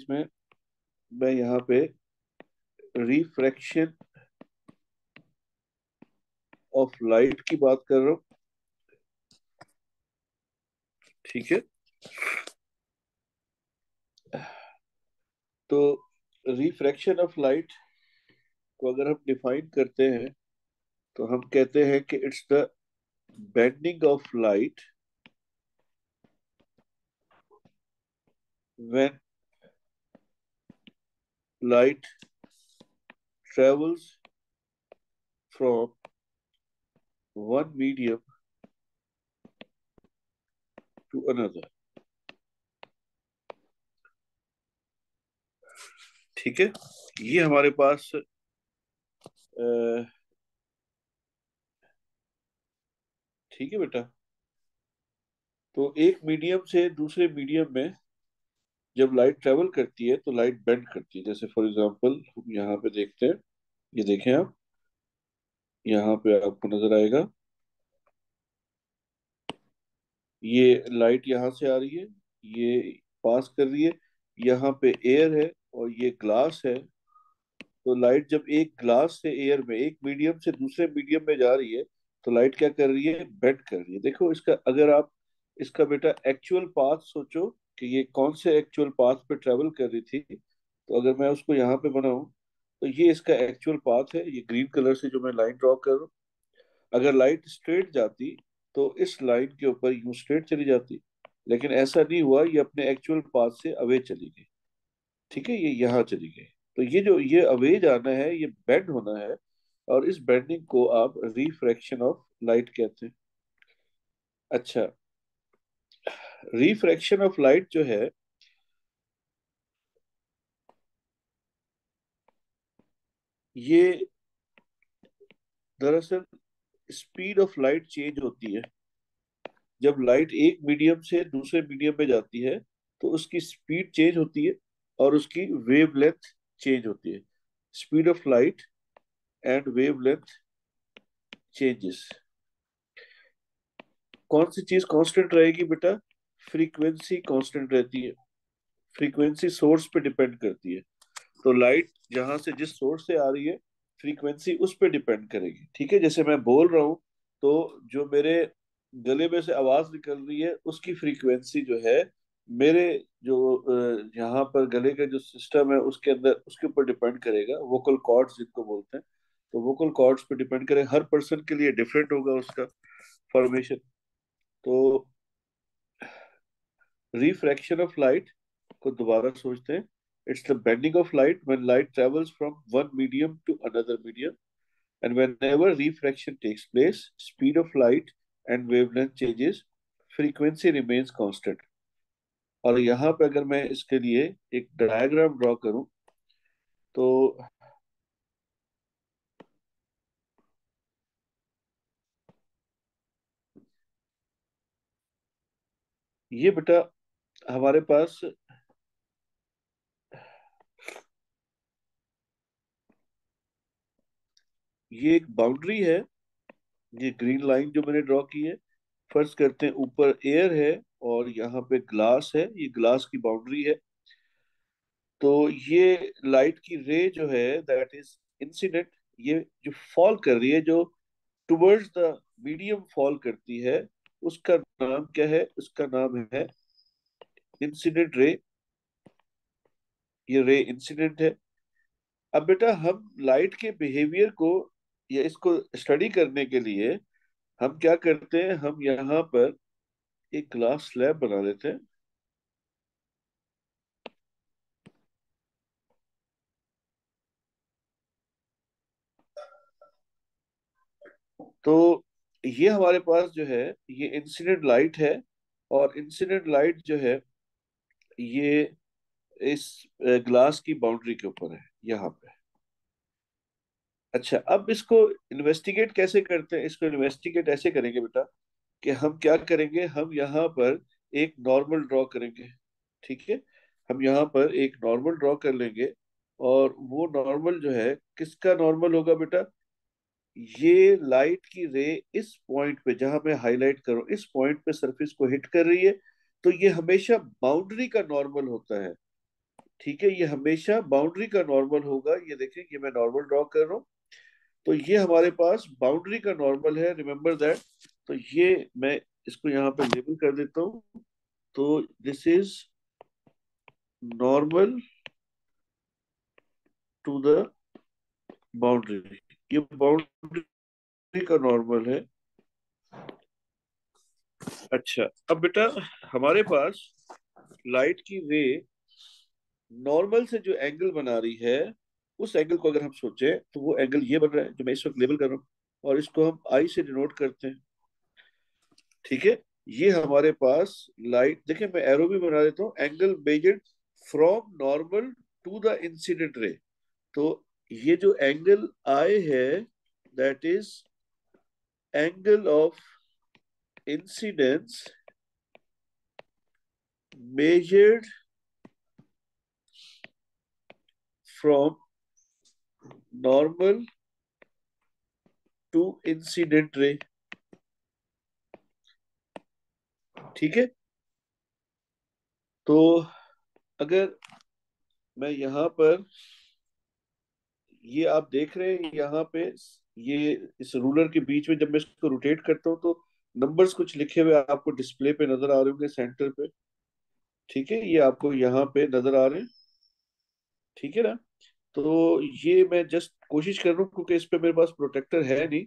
में मैं यहाँ पे रिफ्रैक्शन ऑफ लाइट की बात कर रहा हूँ। ठीक है, तो रिफ्रैक्शन ऑफ लाइट को अगर हम डिफाइन करते हैं तो हम कहते हैं कि it's the bending of light when light travels from one medium to another। ठीक है, ये हमारे पास ठीक है बेटा। तो एक मीडियम से दूसरे मीडियम में जब लाइट ट्रेवल करती है तो लाइट बेंड करती है। जैसे फॉर एग्जांपल हम यहाँ पे देखते हैं, ये देखें आप, यहाँ पे आपको नजर आएगा ये लाइट यहाँ से आ रही है, ये पास कर रही है, यहाँ पे एयर है और ये ग्लास है। तो लाइट जब एक ग्लास से एयर में, एक मीडियम से दूसरे मीडियम में जा रही है, तो लाइट क्या कर रही है, बेंड कर रही है। देखो इसका, अगर आप इसका बेटा एक्चुअल पाथ सोचो कि ये कौन से एक्चुअल पाथ पे ट्रेवल कर रही थी, तो अगर मैं उसको यहाँ पे बनाऊं तो ये इसका एक्चुअल पाथ है। ये ग्रीन कलर से जो मैं लाइन ड्रॉ कर रहा हूँ, अगर लाइट स्ट्रेट जाती तो इस लाइन के ऊपर यूं स्ट्रेट चली जाती, लेकिन ऐसा नहीं हुआ, ये अपने एक्चुअल पाथ से अवे चली गई। ठीक है, ये यहाँ चली गई। तो ये जो ये अवे जाना है, ये बेंड होना है, और इस बेंडिंग को आप रिफ्रैक्शन ऑफ लाइट कहते हैं। अच्छा, रिफ्रैक्शन ऑफ लाइट जो है, ये दरअसल स्पीड ऑफ लाइट चेंज होती है। जब लाइट एक मीडियम से दूसरे मीडियम में जाती है तो उसकी स्पीड चेंज होती है और उसकी वेवलेंथ चेंज होती है। Speed of light and wavelength changes. कौन सी चीज कांस्टेंट रहेगी बेटा? फ्रीक्वेंसी कांस्टेंट रहती है। फ्रीक्वेंसी सोर्स पे डिपेंड करती है। तो लाइट जहां से, जिस सोर्स से आ रही है, फ्रीक्वेंसी उस पे डिपेंड करेगी। ठीक है, जैसे मैं बोल रहा हूँ तो जो मेरे गले में से आवाज निकल रही है उसकी फ्रीक्वेंसी जो है, मेरे जो यहाँ पर गले का जो सिस्टम है उसके अंदर, उसके ऊपर डिपेंड करेगा। वोकल कॉर्ड्स जिनको बोलते हैं, तो वोकल कॉर्ड्स पे डिपेंड करे, हर पर्सन के लिए डिफरेंट होगा उसका फॉर्मेशन। तो रिफ्रैक्शन ऑफ लाइट को दोबारा सोचते हैं। It's the bending of light when light travels from one medium to another medium, and whenever refraction takes place, speed of light and wavelength changes, frequency remains constant। और यहाँ पे अगर मैं इसके लिए एक डायग्राम ड्रॉ करूं तो ये बेटा हमारे पास ये एक बाउंड्री है। ये ग्रीन लाइन जो मैंने ड्रॉ की है, फर्ज करते हैं ऊपर एयर है और यहाँ पे ग्लास है, ये ग्लास की बाउंड्री है। तो ये लाइट की रे जो है, दैट इज इंसिडेंट। ये जो फॉल कर रही है, जो टुवर्ड्स द मीडियम फॉल करती है, उसका नाम क्या है? उसका नाम है इंसिडेंट रे। ये रे इंसिडेंट है। अब बेटा हम लाइट के बिहेवियर को या इसको स्टडी करने के लिए हम क्या करते हैं, हम यहाँ पर एक ग्लास स्लैब बना लेते हैं। तो ये हमारे पास जो है, ये इंसिडेंट लाइट है, और इंसिडेंट लाइट जो है ये इस ग्लास की बाउंड्री के ऊपर है यहाँ पे। अच्छा, अब इसको इन्वेस्टिगेट कैसे करते हैं? इसको इन्वेस्टिगेट ऐसे करेंगे बेटा कि हम क्या करेंगे, हम यहाँ पर एक नॉर्मल ड्रॉ करेंगे। ठीक है, हम यहाँ पर एक नॉर्मल ड्रॉ कर लेंगे, और वो नॉर्मल जो है, किसका नॉर्मल होगा बेटा? ये लाइट की रे इस पॉइंट पे, जहां मैं हाईलाइट करूं, इस पॉइंट पे सरफेस को हिट कर रही है, तो ये हमेशा बाउंड्री का नॉर्मल होता है। ठीक है, ये हमेशा बाउंड्री का नॉर्मल होगा। ये देखें, ये मैं नॉर्मल ड्रॉ कर रहा हूँ, तो ये हमारे पास बाउंड्री का नॉर्मल है, रिमेम्बर दैट। तो ये मैं इसको यहाँ पे लेबल कर देता हूँ। तो this is normal to the boundary, ये बाउंड्री का नॉर्मल है। अच्छा, अब बेटा हमारे पास लाइट की रे नॉर्मल से जो एंगल बना रही है, उस एंगल को अगर हम सोचें तो वो एंगल ये बन रहा है जो मैं इस वक्त लेबल कर रहा हूँ, और इसको हम आई से डिनोट करते हैं। ठीक है, ये हमारे पास लाइट, देखिए मैं एरो भी बना देता हूँ, angle measured from normal to the incident ray. तो ये जो एंगल आई है, that is angle of incidence measured from normal to incident ray। ठीक है, तो अगर मैं यहाँ पर, ये आप देख रहे हैं यहाँ पे, ये इस रूलर के बीच में जब मैं इसको रोटेट करता हूँ तो नंबर्स कुछ लिखे हुए आपको डिस्प्ले पे नजर आ रहे होंगे सेंटर पे। ठीक है, ये आपको यहाँ पे नजर आ रहे हैं। ठीक है ना, तो ये मैं जस्ट कोशिश कर रहा हूँ क्योंकि इस पे मेरे पास प्रोटेक्टर है नहीं,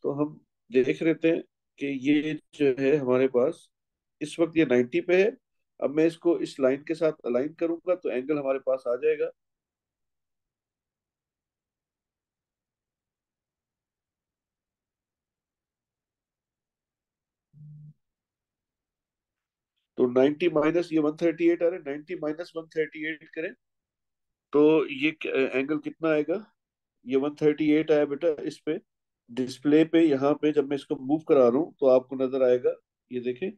तो हम देख लेते हैं कि ये जो है हमारे पास इस वक्त ये 90 पे है। अब मैं इसको इस लाइन के साथ अलाइन करूंगा तो एंगल हमारे पास आ जाएगा। तो 90 माइनस ये 138 आ रहा है, 90 माइनस 138 करें तो ये एंगल कितना आएगा? ये 138 आया बेटा इस पे, डिस्प्ले पे यहाँ पे जब मैं इसको मूव करा रहा हूँ तो आपको नजर आएगा। ये देखें,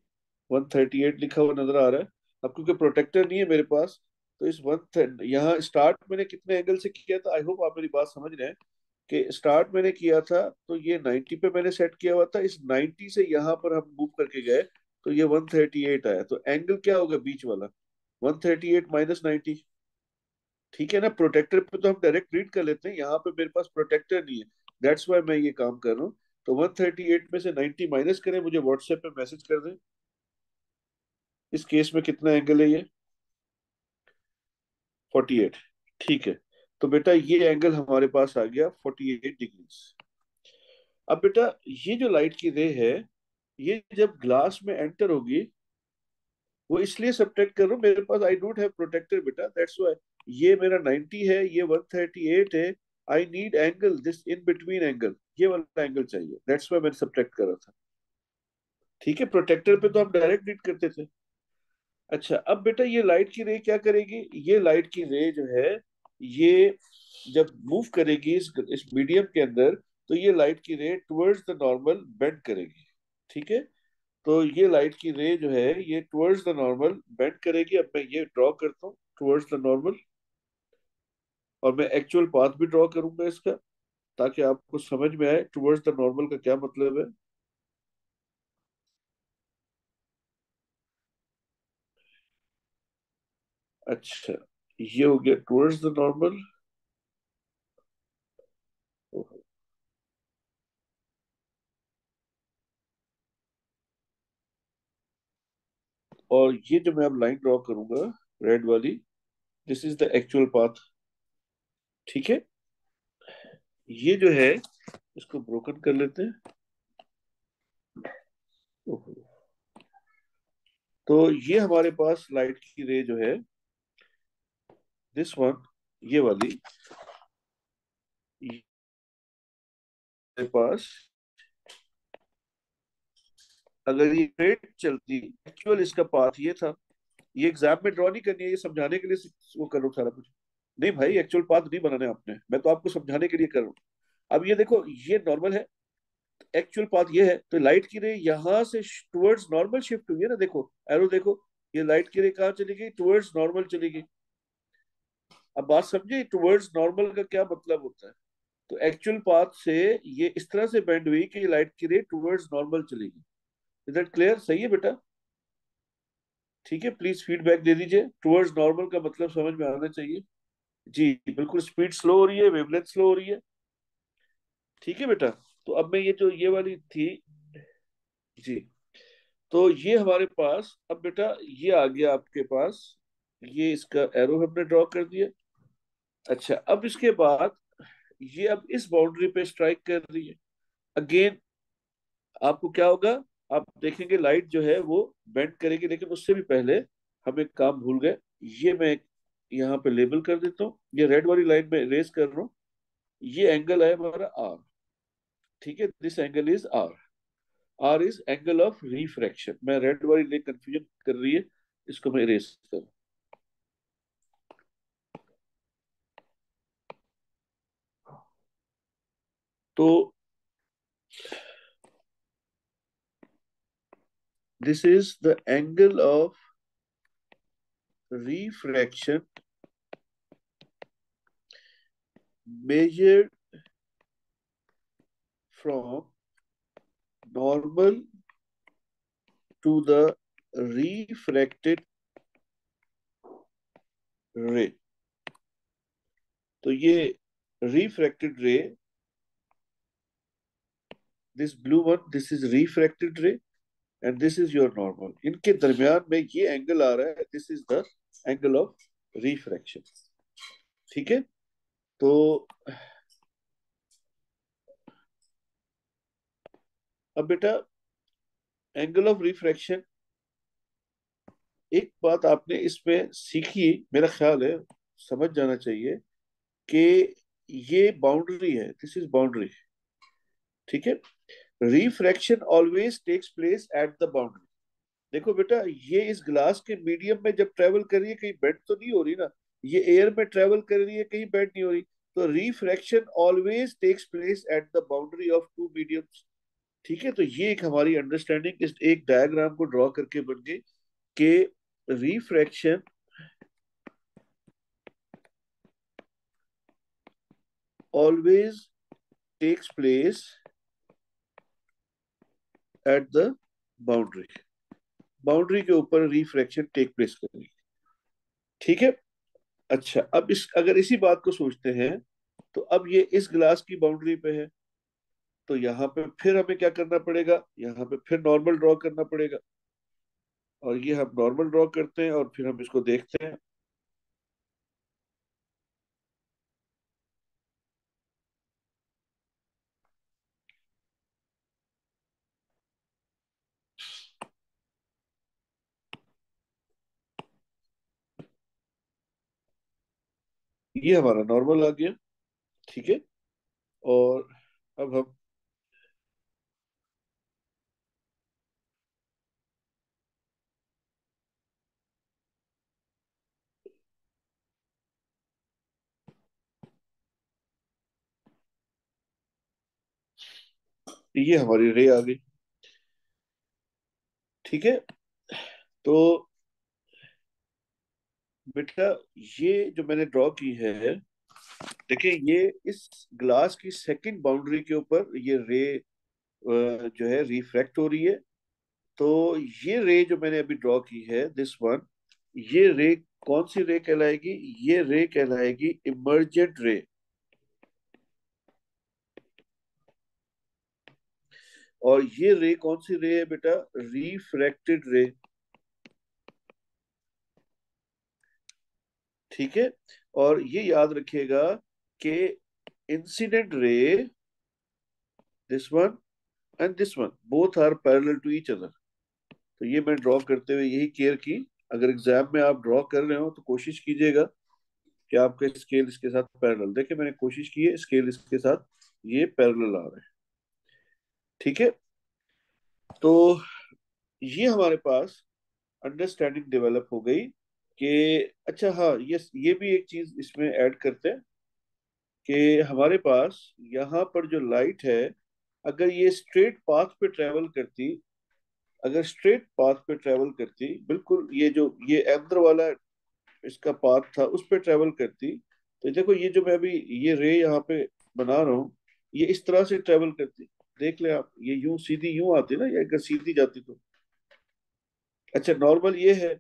138 लिखा हुआ नजर आ रहा है। अब क्योंकि प्रोटेक्टर नहीं है मेरे पास, तो इस वन यहाँ स्टार्ट मैंने कितने एंगल से किया था, आई होप आप मेरी बात समझ रहे हैं कि स्टार्ट मैंने किया था तो ये 90 पे मैंने सेट किया हुआ था, इस 90 से यहाँ पर हम मूव करके गए तो ये 138 आया। तो एंगल क्या होगा बीच वाला? 138 माइनस 90। ठीक है ना, प्रोटेक्टर पे तो हम डायरेक्ट रीड कर लेते हैं, यहाँ पे मेरे पास प्रोटेक्टर नहीं है, दैट्स वाई मैं ये काम कर रहा हूँ। तो 138 में से 90 माइनस करें, मुझे व्हाट्सएप पे मैसेज कर दें इस केस में कितना एंगल है ये। 48। ठीक है, तो बेटा ये एंगल हमारे पास आ गया 48 डिग्रीज। अब बेटा ये जो लाइट की रे है, ये जब ग्लास में एंटर होगी, वो इसलिए सब्ट्रैक्ट कर रहा हूँ, मेरे पास आई डोंट हैव प्रोटेक्टर बेटा, दैट्स व्हाई। ये मेरा 90 है, ये 138 है, I need angle this in between angle, ये वाला एंगल चाहिए, दैट्स व्हाई मैंने सब्ट्रैक्ट कर रहा था। ठीक है, प्रोटेक्टर पे तो हम डायरेक्ट रीड करते थे। अच्छा, अब बेटा ये लाइट की रे क्या करेगी? ये लाइट की रे जो है, ये जब मूव करेगी इस मीडियम के अंदर, तो ये लाइट की रे टुवर्ड्स द नॉर्मल बेंड करेगी। ठीक है, तो ये लाइट की रे जो है ये टुवर्ड्स द नॉर्मल बेंड करेगी। अब मैं ये ड्रॉ करता हूँ टुवर्ड्स द नॉर्मल, और मैं एक्चुअल पाथ भी ड्रॉ करूंगा इसका, ताकि आपको समझ में आए टुवर्ड्स द नॉर्मल का क्या मतलब है। अच्छा, ये हो गया टुवर्ड्स द नॉर्मल। और ये जो मैं अब लाइन ड्रॉ करूंगा रेड वाली, this is the actual path. ठीक है, ये जो है इसको ब्रोकन कर लेते हैं। ओहो। तो ये हमारे पास लाइट की रे जो है, दिस वन, ये वाली, ये हमारे पास अगर ये स्ट्रेट चलती, एक्चुअल इसका पाथ ये था। ये एग्जाम में ड्रॉ नहीं करनी है, ये समझाने के लिए वो करो सारा कुछ। नहीं भाई, एक्चुअल पाथ नहीं बनाना है आपने, मैं तो आपको समझाने के लिए कर रहा हूँ। अब ये देखो, ये नॉर्मल है, एक्चुअल पाथ ये है, तो लाइट की रे यहाँ से टुवर्ड्स नॉर्मल शिफ्ट हुई है ना, देखो एरो देखो, ये लाइट की रे कहाँ चली गई? टुवर्ड्स नॉर्मल चली गई। अब बात समझे टुवर्ड्स नॉर्मल का क्या मतलब होता है? तो एक्चुअल पाथ से ये इस तरह से बेंड हुई कि लाइट की रे टुवर्ड्स नॉर्मल चली गई। Is that clear? सही है बेटा? ठीक है, प्लीज फीडबैक दे दीजिए। टुवर्ड्स नॉर्मल का मतलब समझ में आना चाहिए। जी बिल्कुल, स्पीड स्लो हो रही है, वेवलेंथ स्लो हो रही है। ठीक है बेटा। तो अब मैं ये जो ये वाली थी, जी, तो ये हमारे पास अब बेटा ये आ गया आपके पास। ये इसका एरो हमने ड्रॉ कर दिया। अच्छा, अब इसके बाद ये अब इस बाउंड्री पे स्ट्राइक कर रही है। अगेन आपको क्या होगा, आप देखेंगे लाइट जो है वो बेंड करेगी, लेकिन उससे भी पहले हम एक काम भूल गए। ये मैं यहाँ पे लेबल कर देता हूँ, ये रेड वाली लाइन में रेस कर रहा हूँ। ये एंगल है हमारा आर। ठीक है, this angle is r. R is angle of refraction. मैं रेड वाली लाइन कंफ्यूजन कर रही है, इसको मैं इरेज कर। तो this is the angle of refraction measured from normal to the refracted ray। तो ये refracted ray, this blue one, this is refracted ray and this is your normal। इनके दरमियान में ये एंगल आ रहा है, this is the angle of refraction। ठीक है। तो अब बेटा एंगल ऑफ रिफ्रैक्शन, एक बात आपने इसमें सीखी, मेरा ख्याल है समझ जाना चाहिए कि ये बाउंड्री है, दिस इज बाउंड्री। ठीक है, refraction always takes place at the boundary. देखो बेटा, ये इस ग्लास के मीडियम में जब ट्रेवल कर रही है, कहीं बेंड तो नहीं हो रही ना। ये एयर में ट्रेवल कर रही है, कहीं बेंड नहीं हो रही। तो refraction always takes place at the boundary of two mediums. ठीक है, तो ये एक हमारी अंडरस्टैंडिंग इस एक डायग्राम को ड्रॉ करके बन गई कि refraction always takes place at the boundary. Boundary के ऊपर रिफ्रैक्शन टेक प्लेस करेगी। ठीक है। अच्छा, अब इस अगर इसी बात को सोचते हैं, तो अब ये इस ग्लास की बाउंड्री पे है, तो यहाँ पे फिर हमें क्या करना पड़ेगा, यहाँ पे फिर नॉर्मल ड्रॉ करना पड़ेगा। और ये हम नॉर्मल ड्रॉ करते हैं और फिर हम इसको देखते हैं। ये हमारा नॉर्मल आ गया। ठीक है। और अब हम, ये हमारी रे आ गई। ठीक है। तो बेटा ये जो मैंने ड्रॉ की है, देखिए ये इस ग्लास की सेकंड बाउंड्री के ऊपर ये रे जो है रिफ्रैक्ट हो रही है। तो ये रे जो मैंने अभी ड्रॉ की है, दिस वन, ये रे कौन सी रे कहलाएगी? ये रे कहलाएगी इमर्जेंट रे। और ये रे कौन सी रे है बेटा? रिफ्रैक्टेड रे। ठीक है। और ये याद रखिएगा कि incident ray, this one and this one, both are parallel to each other. तो ये मैं ड्रॉ करते हुए यही केयर की। अगर एग्जाम में आप ड्रॉ कर रहे हो तो कोशिश कीजिएगा कि आपके स्केल इसके साथ पैरेलल। देखिए मैंने कोशिश की है, स्केल इसके साथ ये पैरेलल आ रहे हैं। ठीक है। तो ये हमारे पास अंडरस्टैंडिंग डेवलप हो गई कि, अच्छा हाँ, ये भी एक चीज इसमें ऐड करते हैं कि हमारे पास यहाँ पर जो लाइट है, अगर ये स्ट्रेट पाथ पे ट्रेवल करती, अगर स्ट्रेट पाथ पे ट्रेवल करती, बिल्कुल ये जो ये अंदर वाला इसका पाथ था उस पे ट्रेवल करती, तो देखो ये जो मैं अभी ये रे यहाँ पे बना रहा हूँ, ये इस तरह से ट्रेवल करती। देख ले आप, ये यूं सीधी यूं आती ना, या अगर सीधी जाती तो। अच्छा, नॉर्मल ये है।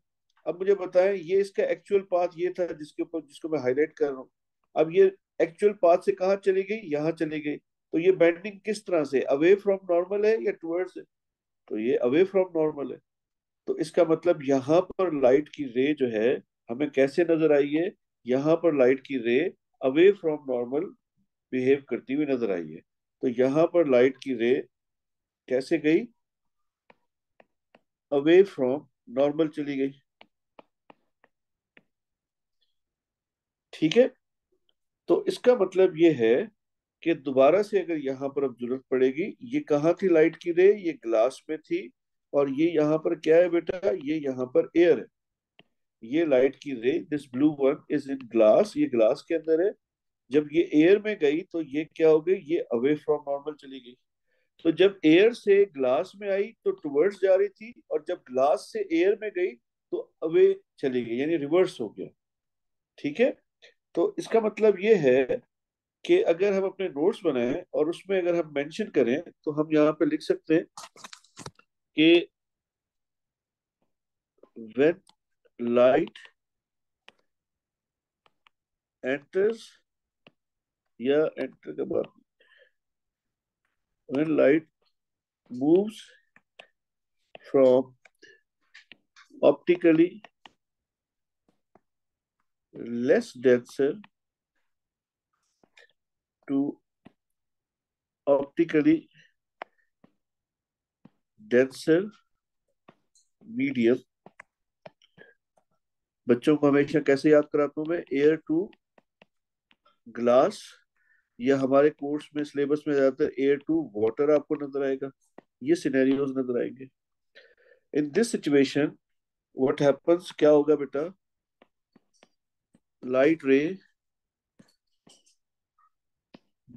अब मुझे बताएं, ये इसका एक्चुअल पाथ ये था जिसके ऊपर जिसको मैं हाईलाइट कर रहा हूँ। अब ये एक्चुअल पाथ से कहाँ चली गई, यहाँ चली गई। तो ये बेंडिंग किस तरह से, अवे फ्रॉम नॉर्मल है या टुवर्ड्स है? तो ये अवे फ्रॉम नॉर्मल है। तो इसका मतलब यहाँ पर लाइट की रे जो है हमें कैसे नजर आई है, यहाँ पर लाइट की रे अवे फ्रॉम नॉर्मल बिहेव करती हुई नजर आई है। तो यहाँ पर लाइट की रे कैसे गई, अवे फ्रॉम नॉर्मल चली गई। ठीक है। तो इसका मतलब ये है कि दोबारा से अगर यहाँ पर अब जरूरत पड़ेगी, ये कहाँ थी लाइट की रे, ये ग्लास में थी। और ये यहाँ पर क्या है बेटा, ये यहाँ पर एयर है। ये लाइट की रे, this blue one is in glass, ये ग्लास के अंदर है। जब ये एयर में गई तो ये क्या हो गई, ये अवे फ्रॉम नॉर्मल चली गई। तो जब एयर से ग्लास में आई तो टुवर्ड्स जा रही थी, और जब ग्लास से एयर में गई तो अवे चली गई, यानी रिवर्स हो गया। ठीक है। तो इसका मतलब ये है कि अगर हम अपने नोट्स बनाएं और उसमें अगर हम मेंशन करें तो हम यहाँ पे लिख सकते हैं कि when light enters, या एंटर के बाद when light moves from optically less denser to optically denser medium। बच्चों को हमेशा कैसे याद कराता हूँ मैं, एयर टू ग्लास, या हमारे कोर्स में सिलेबस में ज्यादातर एयर टू वाटर आपको नजर आएगा। ये सिनेरियोज नजर आएंगे। In this situation what happens, क्या होगा बेटा, लाइट रे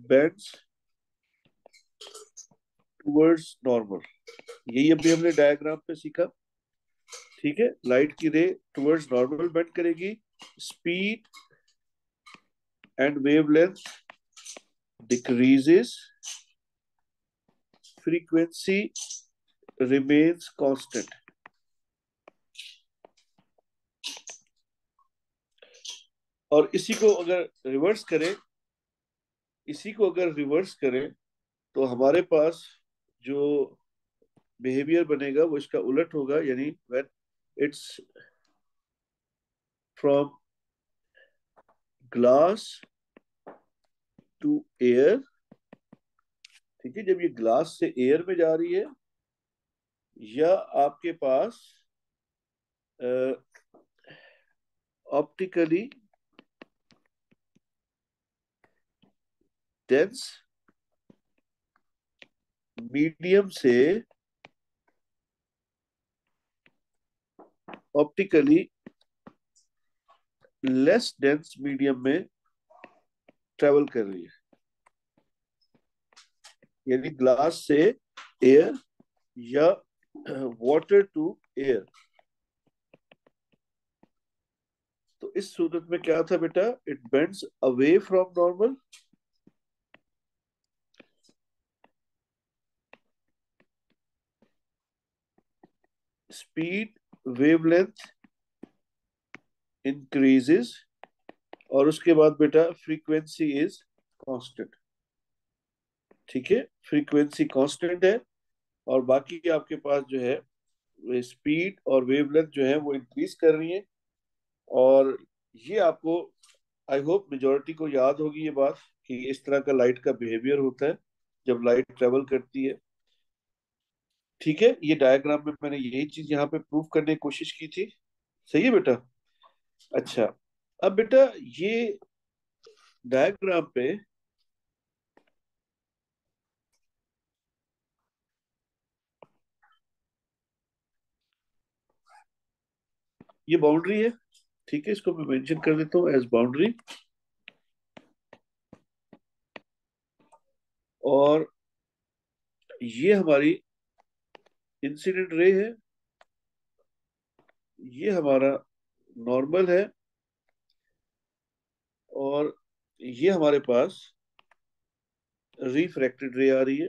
बेंड्स टुवर्ड्स नॉर्मल। यही अभी हमने डायग्राम पे सीखा। ठीक है, लाइट की रे टुवर्ड्स नॉर्मल बेंड करेगी, speed and wavelength decreases, frequency remains constant. और इसी को अगर रिवर्स करें, इसी को अगर रिवर्स करें तो हमारे पास जो बिहेवियर बनेगा वो इसका उलट होगा, यानी when it's from glass to air. ठीक है, जब ये ग्लास से एयर में जा रही है, या आपके पास ऑप्टिकली डेंस मीडियम से ऑप्टिकली लेस डेंस मीडियम में ट्रेवल कर रही है, यानी ग्लास से एयर या वाटर टू एयर। तो इस सूरत में क्या था बेटा, it bends away from normal, speed wavelength increases, और उसके बाद बेटा फ्रीक्वेंसी इज कांस्टेंट। ठीक है, फ्रीक्वेंसी कांस्टेंट है, और बाकी आपके पास जो है स्पीड और वेवलेंथ जो है वो इंक्रीज कर रही है। और ये आपको, आई होप मेजोरिटी को याद होगी ये बात, कि इस तरह का लाइट का बिहेवियर होता है जब लाइट ट्रेवल करती है। ठीक है, ये डायग्राम में मैंने यही चीज यहाँ पे प्रूव करने की कोशिश की थी। सही है बेटा। अच्छा, अब बेटा ये डायग्राम पे ये बाउंड्री है। ठीक है, इसको मैं मेंशन कर देता हूँ एज बाउंड्री। और ये हमारी इंसिडेंट रे है, ये हमारा नॉर्मल है, और ये हमारे पास रिफ्रैक्टेड रे आ रही है।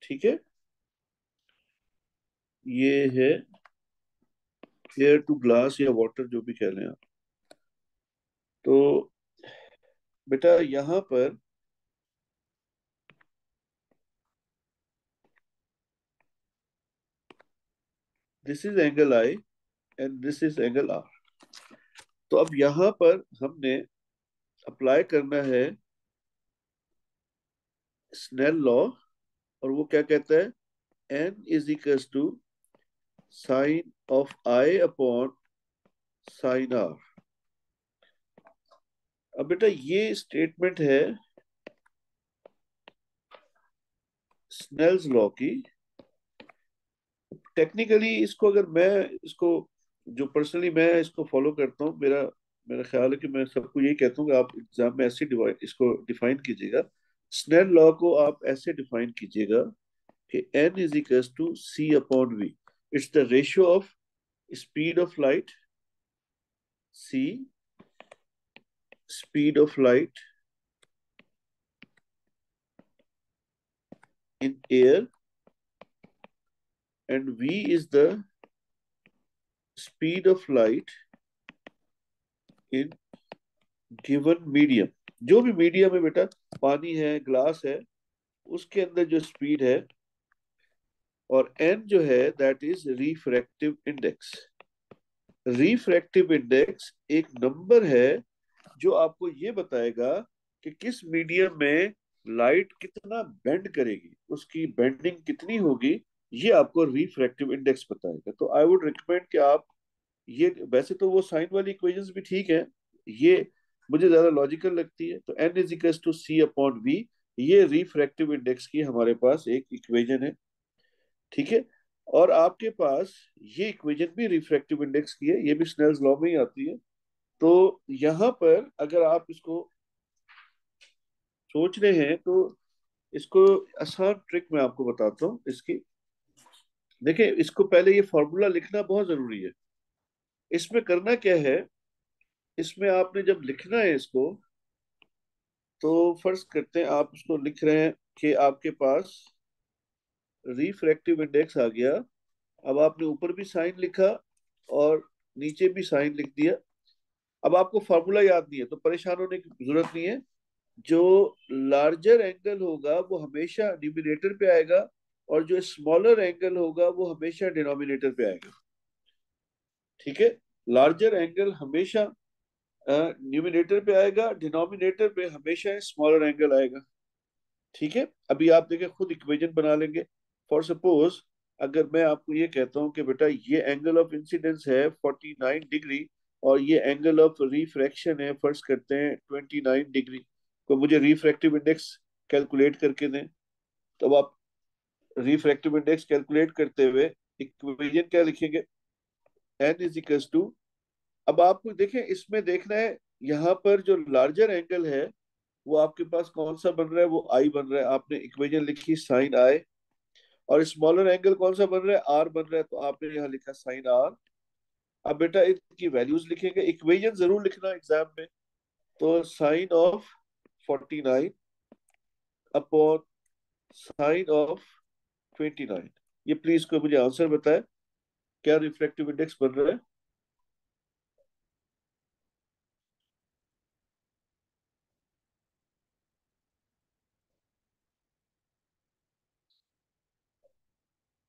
ठीक है, ये है एयर टू ग्लास या वाटर जो भी कह लें आप। तो बेटा यहाँ पर this is angle i and this is angle r. तो अब यहाँ पर हमने अप्लाई करना है स्नेल लॉ, और वो क्या कहता है, n is equals to sine of i upon sine r. अब बेटा ये स्टेटमेंट है स्नेल्स लॉ की। टेक्निकली इसको अगर मैं इसको जो पर्सनली मैं इसको फॉलो करता हूँ, मेरा मेरा ख्याल है कि मैं सबको यही कहता हूँ कि आप एग्जाम में ऐसे डिवाइड इसको डिफाइन कीजिएगा। स्नेल लॉ को आप ऐसे डिफाइन कीजिएगा कि n is equals to c upon v। It's the ratio of speed of light, c speed of light in air, and v is the speed of light in given medium। जो भी medium है बेटा, पानी है, glass है, उसके अंदर जो स्पीड है, और n जो है that is refractive index. Refractive index एक नंबर है जो आपको ये बताएगा कि किस मीडियम में लाइट कितना बेंड करेगी, उसकी बेंडिंग कितनी होगी, ये आपको रिफ्रैक्टिव इंडेक्स बताएगा। तो आई वुड रिकमेंड कि आप ये, वैसे तो वो साइन वाली इक्वेशंस भी ठीक है, ये मुझे ज्यादा लॉजिकल लगती है। तो n is equal to c upon v, ये रिफ्रैक्टिव इंडेक्स की हमारे पास एक इक्वेशन है, ठीक है। और आपके पास ये इक्वेशन भी रिफ्रैक्टिव इंडेक्स की है, ये भी स्नेल्स लॉ में ही आती है। तो यहाँ पर अगर आप इसको सोच रहे हैं तो इसको आसान ट्रिक मैं आपको बताता हूँ इसकी। देखिए, इसको पहले ये फॉर्मूला लिखना बहुत जरूरी है। इसमें करना क्या है, इसमें आपने जब लिखना है इसको, तो फर्ज करते हैं आप उसको लिख रहे हैं कि आपके पास रिफ्रैक्टिव इंडेक्स आ गया। अब आपने ऊपर भी साइन लिखा और नीचे भी साइन लिख दिया। अब आपको फार्मूला याद नहीं है तो परेशान होने की जरूरत नहीं है। जो लार्जर एंगल होगा वो हमेशा न्यूमिनेटर पे आएगा, और जो स्मॉलर एंगल होगा वो हमेशा डिनोमिनेटर पे आएगा, ठीक है। लार्जर एंगल हमेशा न्यूमिनेटर पे आएगा, डिनोमिनेटर पे हमेशा स्मॉलर एंगल आएगा, ठीक है। अभी आप देखें, खुद इक्वेशन बना लेंगे। फॉर सपोज अगर मैं आपको ये कहता हूँ कि बेटा ये एंगल ऑफ इंसिडेंस है 49 डिग्री, और ये एंगल ऑफ रिफ्रैक्शन है, फर्ज करते हैं 29 डिग्री, तो मुझे रिफ्रैक्टिव इंडेक्स कैलकुलेट करके दें। तो अब आप रिफ्रैक्टिव इंडेक्स कैलकुलेट करते हुए इक्वेशन क्या लिखेंगे, एन इज इक्वल्स टू, अब आपको देखें इसमें देखना है, यहाँ पर जो लार्जर एंगल है वो आपके पास कौन सा बन रहा है, वो आई बन रहा है, आपने इक्वेशन लिखी साइन आई। और स्मॉलर एंगल कौन सा बन रहा है, आर बन रहा है, तो आपने यहाँ लिखा साइन आर। अब बेटा इनकी वैल्यूज लिखेंगे, इक्वेशन जरूर लिखना एग्जाम में। तो sine of 49 upon sine of 29, ये प्लीज को मुझे आंसर बताए, क्या रिफ्लेक्टिव इंडेक्स बन रहा है।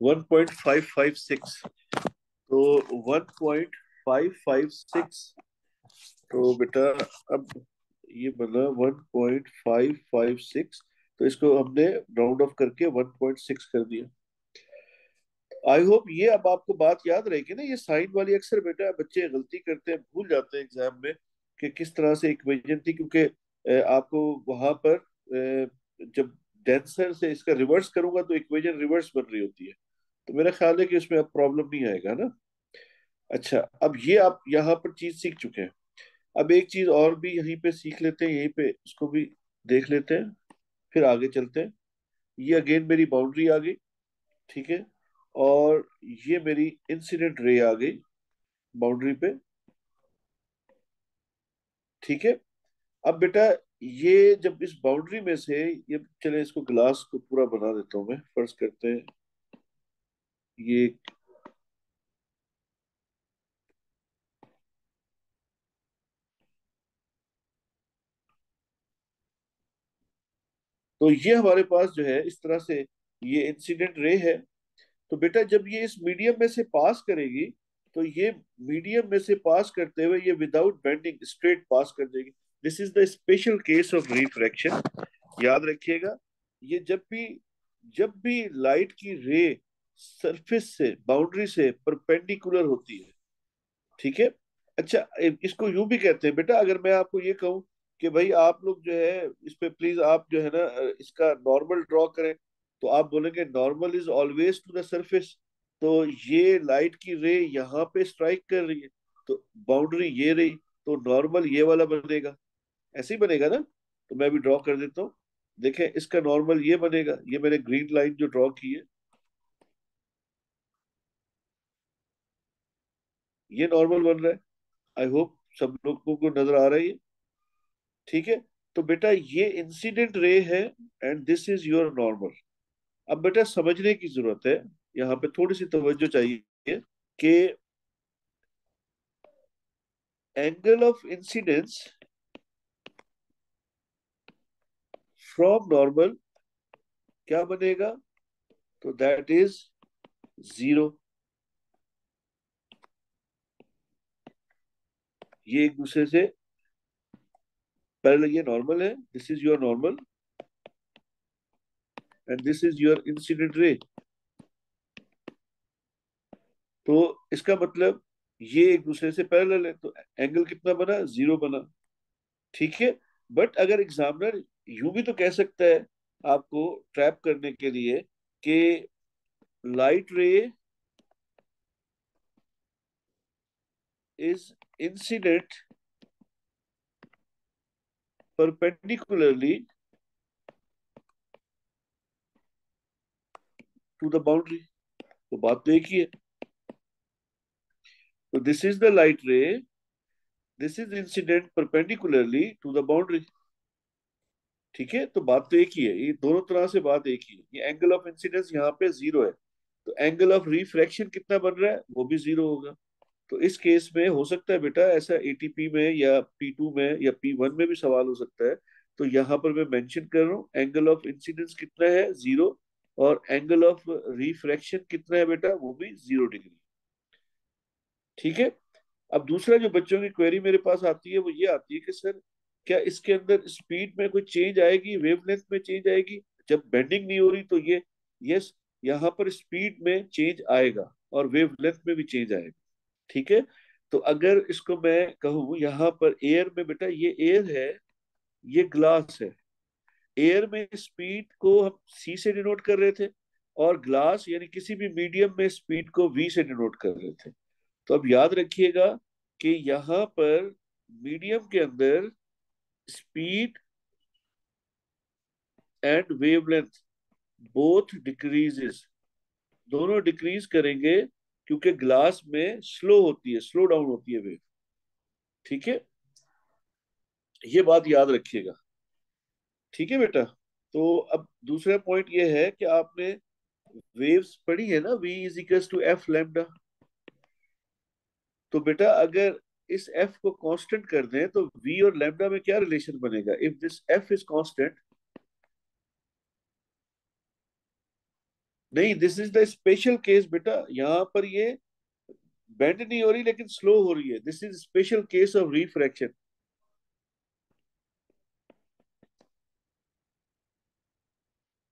1.556। तो 1.556, तो बेटा अब ये बना 1.556, तो इसको हमने राउंड ऑफ करके 1.6 कर दिया। आई होप ये अब आपको बात याद रहेगी ना। ये साइन वाली अक्सर बेटा बच्चे गलती करते हैं, भूल जाते हैं एग्जाम में कि किस तरह से इक्वेशन थी, क्योंकि आपको वहां पर जब डेंसर से इसका रिवर्स करूंगा तो इक्वेशन रिवर्स बन रही होती है। तो मेरा ख्याल है कि उसमें अब प्रॉब्लम नहीं आएगा ना। अच्छा, अब ये आप यहाँ पर चीज सीख चुके हैं। अब एक चीज और भी यहीं पे सीख लेते हैं, यहीं पे इसको भी देख लेते हैं, फिर आगे चलते हैं। ये अगेन मेरी बाउंड्री आ गई, ठीक है, और ये मेरी इंसिडेंट रे आ गई बाउंड्री पे, ठीक है। अब बेटा ये जब इस बाउंड्री में से, ये चले इसको ग्लास को पूरा बना देता हूं मैं, फर्ज करते हैं ये तो ये हमारे पास जो है इस तरह से ये इंसिडेंट रे है। तो बेटा जब ये इस मीडियम में से पास करेगी, तो ये मीडियम में से पास करते हुए ये विदाउट बेंडिंग स्ट्रेट पास कर देगी। This is the special case of refraction. याद रखिएगा, ये जब भी लाइट की रे सरफेस से, बाउंड्री से परपेंडिकुलर होती है, ठीक है। अच्छा, इसको यूं भी कहते हैं बेटा, अगर मैं आपको ये कहूं कि भाई आप लोग जो है इस पे प्लीज आप जो है ना इसका नॉर्मल ड्रॉ करें, तो आप बोलेंगे normal is always to the surface. तो ये लाइट की रे यहाँ पे स्ट्राइक कर रही है, तो बाउंड्री ये रही, तो नॉर्मल ये वाला बनेगा, ऐसे ही बनेगा ना। तो मैं भी ड्रॉ कर देता हूँ। देखें, इसका नॉर्मल ये बनेगा, ये मैंने ग्रीन लाइन जो ड्रॉ की है, ये नॉर्मल बन रहा है। आई होप सब लोगों को नजर आ रहा है ये, ठीक है। तो बेटा ये इंसिडेंट रे है and this is your normal. अब बेटा समझने की जरूरत है, यहाँ पे थोड़ी सी तवज्जो चाहिए कि angle of incidence from normal क्या बनेगा, तो दैट इज जीरो। ये एक दूसरे से पहले, ये नॉर्मल है, this is your normal and this is your incident ray. तो इसका मतलब ये एक दूसरे से पैरेलल है, तो एंगल कितना बना, जीरो बना, ठीक है। बट अगर एग्जामिनर यूं भी तो कह सकता है आपको ट्रैप करने के लिए कि light ray is incident perpendicularly to the boundary. तो बात तो एक ही है। तो this is the light ray, this is incident perpendicularly to the boundary, ठीक है। तो बात तो एक ही है, ये दोनों तरह से बात एक ही है। ये एंगल ऑफ इंसिडेंस यहाँ पे जीरो है, तो एंगल ऑफ रिफ्रैक्शन कितना बन रहा है, वो भी जीरो होगा। तो इस केस में हो सकता है बेटा ऐसा एटीपी में या P2 में या P1 में भी सवाल हो सकता है। तो यहाँ पर मैं मेंशन कर रहा हूँ एंगल ऑफ इंसिडेंस कितना है, जीरो, और एंगल ऑफ रिफ्रैक्शन कितना है बेटा, वो भी 0 डिग्री, ठीक है। अब दूसरा जो बच्चों की क्वेरी मेरे पास आती है वो ये आती है कि सर क्या इसके अंदर स्पीड में कोई चेंज आएगी, वेवलेंथ में चेंज आएगी, जब बेंडिंग नहीं हो रही तो ये, यस, यहाँ पर स्पीड में चेंज आएगा और वेवलेंथ में भी चेंज आएगा, ठीक है। तो अगर इसको मैं कहूँ यहाँ पर एयर में, बेटा ये एयर है, ये ग्लास है। एयर में स्पीड को हम सी से डिनोट कर रहे थे, और ग्लास यानी किसी भी मीडियम में स्पीड को वी से डिनोट कर रहे थे। तो अब याद रखिएगा कि यहाँ पर मीडियम के अंदर speed and wavelength both decreases, दोनों डिक्रीज करेंगे, क्योंकि ग्लास में स्लो होती है, स्लो डाउन होती है वेव, ठीक है। ये बात याद रखिएगा, ठीक है बेटा। तो अब दूसरा पॉइंट ये है कि आपने वेव्स पढ़ी है ना, v is equal to f lambda. तो बेटा अगर इस f को कांस्टेंट कर दें तो v और लैम्डा में क्या रिलेशन बनेगा, if this f is constant. नहीं, this is the special case बेटा, यहाँ पर ये बेंड नहीं हो रही लेकिन स्लो हो रही है, this is special case of refraction.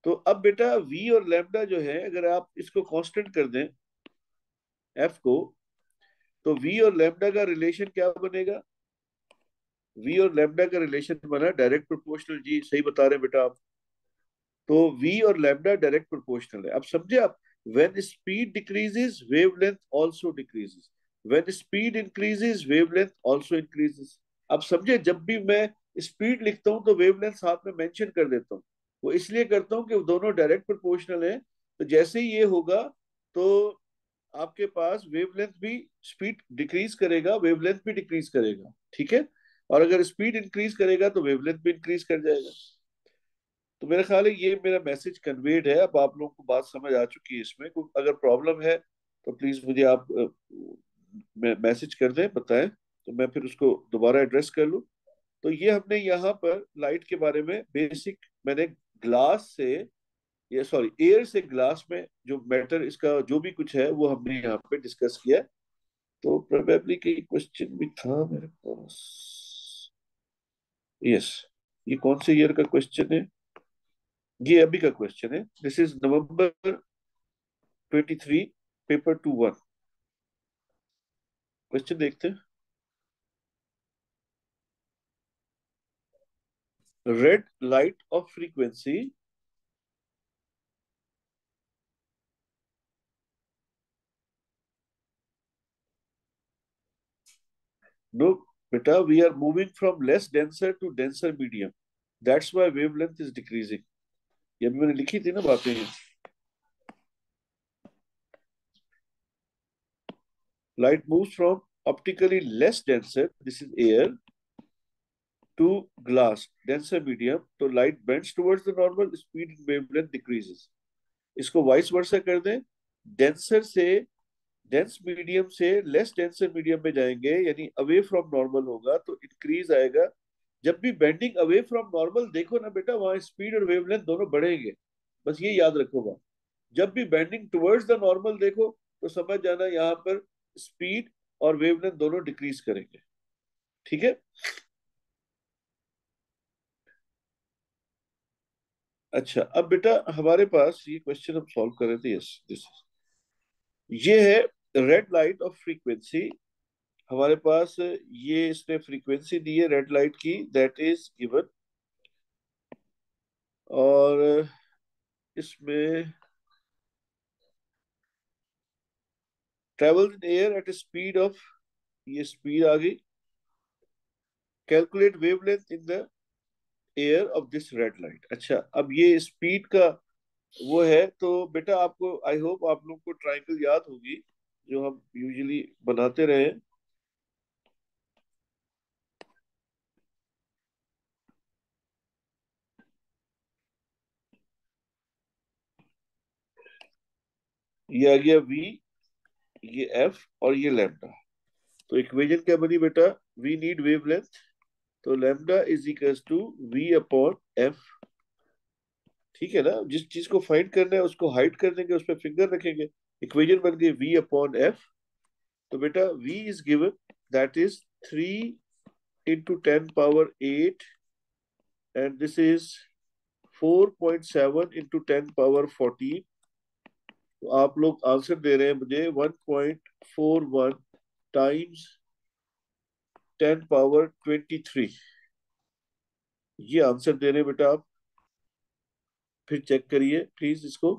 तो अब बेटा v और लैम्डा जो है, अगर आप इसको कांस्टेंट कर दें f को, तो v और लैम्डा का रिलेशन क्या बनेगा, v और लैम्डा का रिलेशन बना डायरेक्ट प्रोपोर्शनल, जी सही बता रहे हैं बेटा आप। तो v और लैम्डा डायरेक्ट प्रोपोर्शनल है। अब समझे आप, when speed decreases wavelength also decreases, when speed increases wavelength also increases. अब समझे, जब भी मैं स्पीड लिखता हूं तो वेवलेंथ साथ में मेंशन कर देता हूं। वो इसलिए करता हूं कि वो दोनों डायरेक्ट प्रोपोर्शनल है। तो जैसे ही ये होगा, तो आपके पास वेवलेंथ भी, स्पीड डिक्रीज करेगा वेवलेंथ भी डिक्रीज करेगा, ठीक है। और अगर स्पीड इंक्रीज करेगा तो वेवलेंथ भी इंक्रीज कर जाएगा। तो मेरा ख्याल है ये मेरा मैसेज कन्वेड है, अब आप लोगों को बात समझ आ चुकी है। इसमें कोई अगर प्रॉब्लम है तो प्लीज मुझे आप मैसेज कर दें, बताएं, तो मैं फिर उसको दोबारा एड्रेस कर लूँ। तो ये हमने यहाँ पर लाइट के बारे में बेसिक मैंने ग्लास से, ये सॉरी एयर से ग्लास में जो मैटर, इसका जो भी कुछ है वो हमने यहाँ पे डिस्कस किया। तो प्रोबेबली कई क्वेश्चन भी था मेरे पास। यस, ये कौन से ईयर का क्वेश्चन है? ये अभी का क्वेश्चन है। This is November 23, paper 2-1। Question देखते हैं। Red light of frequency, no बेटा, we are moving from less denser to denser medium, that's why wavelength is decreasing. ये अभी मैंने लिखी थी ना बातें ये। Light moves from optically less denser, this is air, to glass, denser medium. तो light bends towards the normal, speed in wavelength decreases. इसको वाइस वर्सा कर दें, डेंसर से डेंस मीडियम से लेस डेंसर मीडियम में जाएंगे, यानी अवे फ्रॉम नॉर्मल होगा तो इंक्रीज आएगा। जब भी बेंडिंग अवे फ्रॉम नॉर्मल देखो ना बेटा, वहां स्पीड और वेवलेंथ दोनों बढ़ेंगे। बस ये याद रखोगा। जब भी बेंडिंग टुवर्ड्स द नॉर्मल देखो तो समझ जाना यहाँ पर स्पीड और वेवलेंथ दोनों डिक्रीज करेंगे। ठीक है। अच्छा, अब बेटा हमारे पास ये क्वेश्चन हम सॉल्व कर रहे थे। यस, दिस ये है रेड लाइट ऑफ फ्रीक्वेंसी। हमारे पास ये इसने फ्रीक्वेंसी दी है रेड लाइट की, दैट इज गिवन। और इसमें travel in air at speed of, ये स्पीड आ गई। Calculate wavelength in the air of this red light. अच्छा, अब ये स्पीड का वो है तो बेटा आपको, आई होप आप लोग को ट्राइंगल याद होगी जो हम यूजुअली बनाते रहे। ये आ गया वी, ये एफ और ये लैम्डा। तो इक्वेशन क्या बनी बेटा? वी नीड वेवलेंथ, तो lambda is equals to v upon f. ठीक है ना? जिस चीज को फाइंड करना है उसको हाइड कर देंगे, उस पर फिंगर रखेंगे। इक्वेशन बन गई वी अपॉन एफ। तो बेटा v is given, that is 3 × 10⁻⁸, and this is 4.7 × 10⁻⁴। तो आप लोग आंसर दे रहे हैं मुझे 1.41 टाइम्स 10⁻23। ये आंसर दे रहे हैं बेटा आप। फिर चेक करिए प्लीज इसको।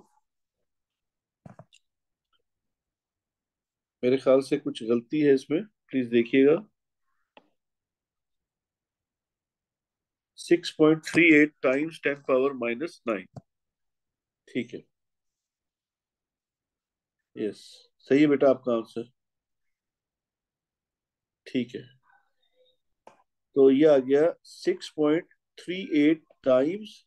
मेरे ख्याल से कुछ गलती है इसमें, प्लीज देखिएगा। 6.38 टाइम्स 10⁻⁻9। ठीक है। यस, सही है बेटा आपका आंसर। ठीक है। तो ये आ गया 6.38 टाइम्स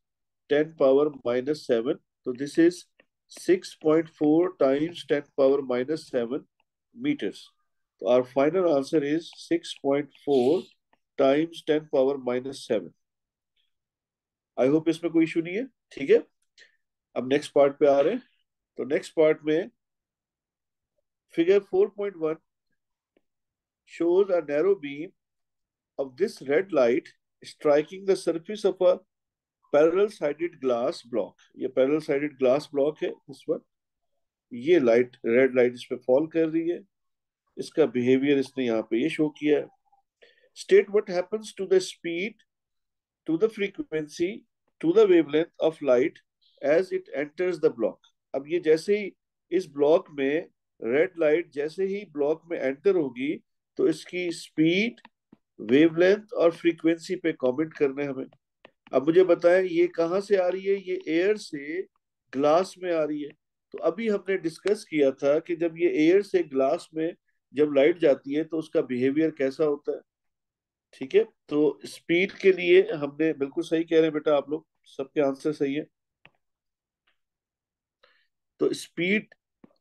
10⁻⁻7। तो दिस इज 6.4 टाइम्स 10⁻⁻7 मीटर्स। तो our final answer is 6.4 times 10⁻⁻7। I hope इसमें कोई इशू नहीं है। ठीक है। अब नेक्स्ट पार्ट पे आ रहे हैं। तो नेक्स्ट पार्ट में figure 4.1 shows a narrow beam of this red light striking the surface of a parallel sided glass block. ये पैरेलल साइडेड ग्लास ब्लॉक है इस पर। ये लाइट, रेड लाइट इस पे फॉल कर रही है। इसका बिहेवियर इसने यहाँ पे ये शो किया है। State what happens to the speed, to the frequency, to the wavelength of light as it enters the block. अब ये जैसे ही इस ब्लॉक में, रेड लाइट जैसे ही ब्लॉक में एंटर होगी तो इसकी स्पीड, वेवलेंथ और फ्रीक्वेंसी पे कमेंट करना है हमें। अब मुझे बताएं ये कहाँ से आ रही है? ये एयर से ग्लास में आ रही है। तो अभी हमने डिस्कस किया था कि जब ये एयर से ग्लास में जब लाइट जाती है तो उसका बिहेवियर कैसा होता है। ठीक है। तो स्पीड के लिए हमने, बिल्कुल सही कह रहे हैं बेटा आप लोग, सबके आंसर सही है। तो स्पीड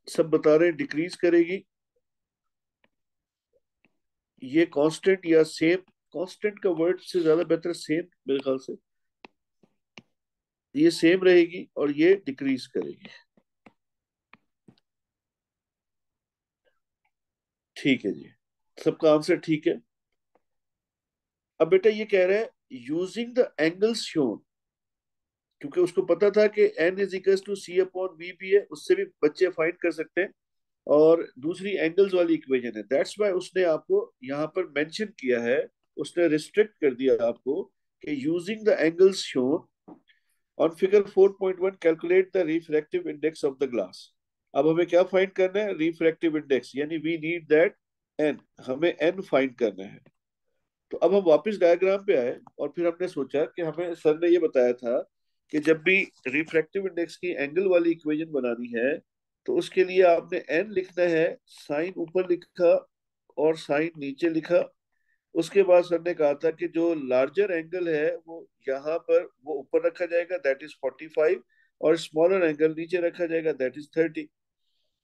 सब बता रहे हैं डिक्रीज करेगी। ये कांस्टेंट या सेम, कांस्टेंट का वर्ड से ज्यादा बेहतर सेम मेरे ख्याल से। ये सेम रहेगी और ये डिक्रीज करेगी। ठीक है जी, सबका आंसर ठीक है। अब बेटा ये कह रहा है यूजिंग द एंगल्स शोन, क्योंकि उसको पता था कि n is equal to c upon v भी है, उससे भी बच्चे फाइंड कर सकते हैं। और दूसरी एंगल्स वाली इक्वेशन है, दैट्स वाई उसने आपको यहाँ पर मेंशन किया है, उसने रिस्ट्रिक्ट कर दिया आपको कि using the angles shown on figure 4.1 calculate the refractive index of the glass. अब हमें क्या फाइंड करना है? रिफ्रैक्टिव इंडेक्स, यानी वी नीड दैट एन, हमें एन फाइंड करना है। तो अब हम वापस डायग्राम पे आए और फिर हमने सोचा कि हमें सर ने ये बताया था कि जब भी रिफ्रैक्टिव इंडेक्स की एंगल वाली इक्वेशन बनानी है तो उसके लिए आपने एन लिखना है, साइन ऊपर लिखा और साइन नीचे लिखा। उसके बाद सर ने कहा था कि जो लार्जर एंगल है वो यहाँ पर वो ऊपर रखा जाएगा, दैट इज 45, और स्मॉलर एंगल नीचे रखा जाएगा, दैट इज 30।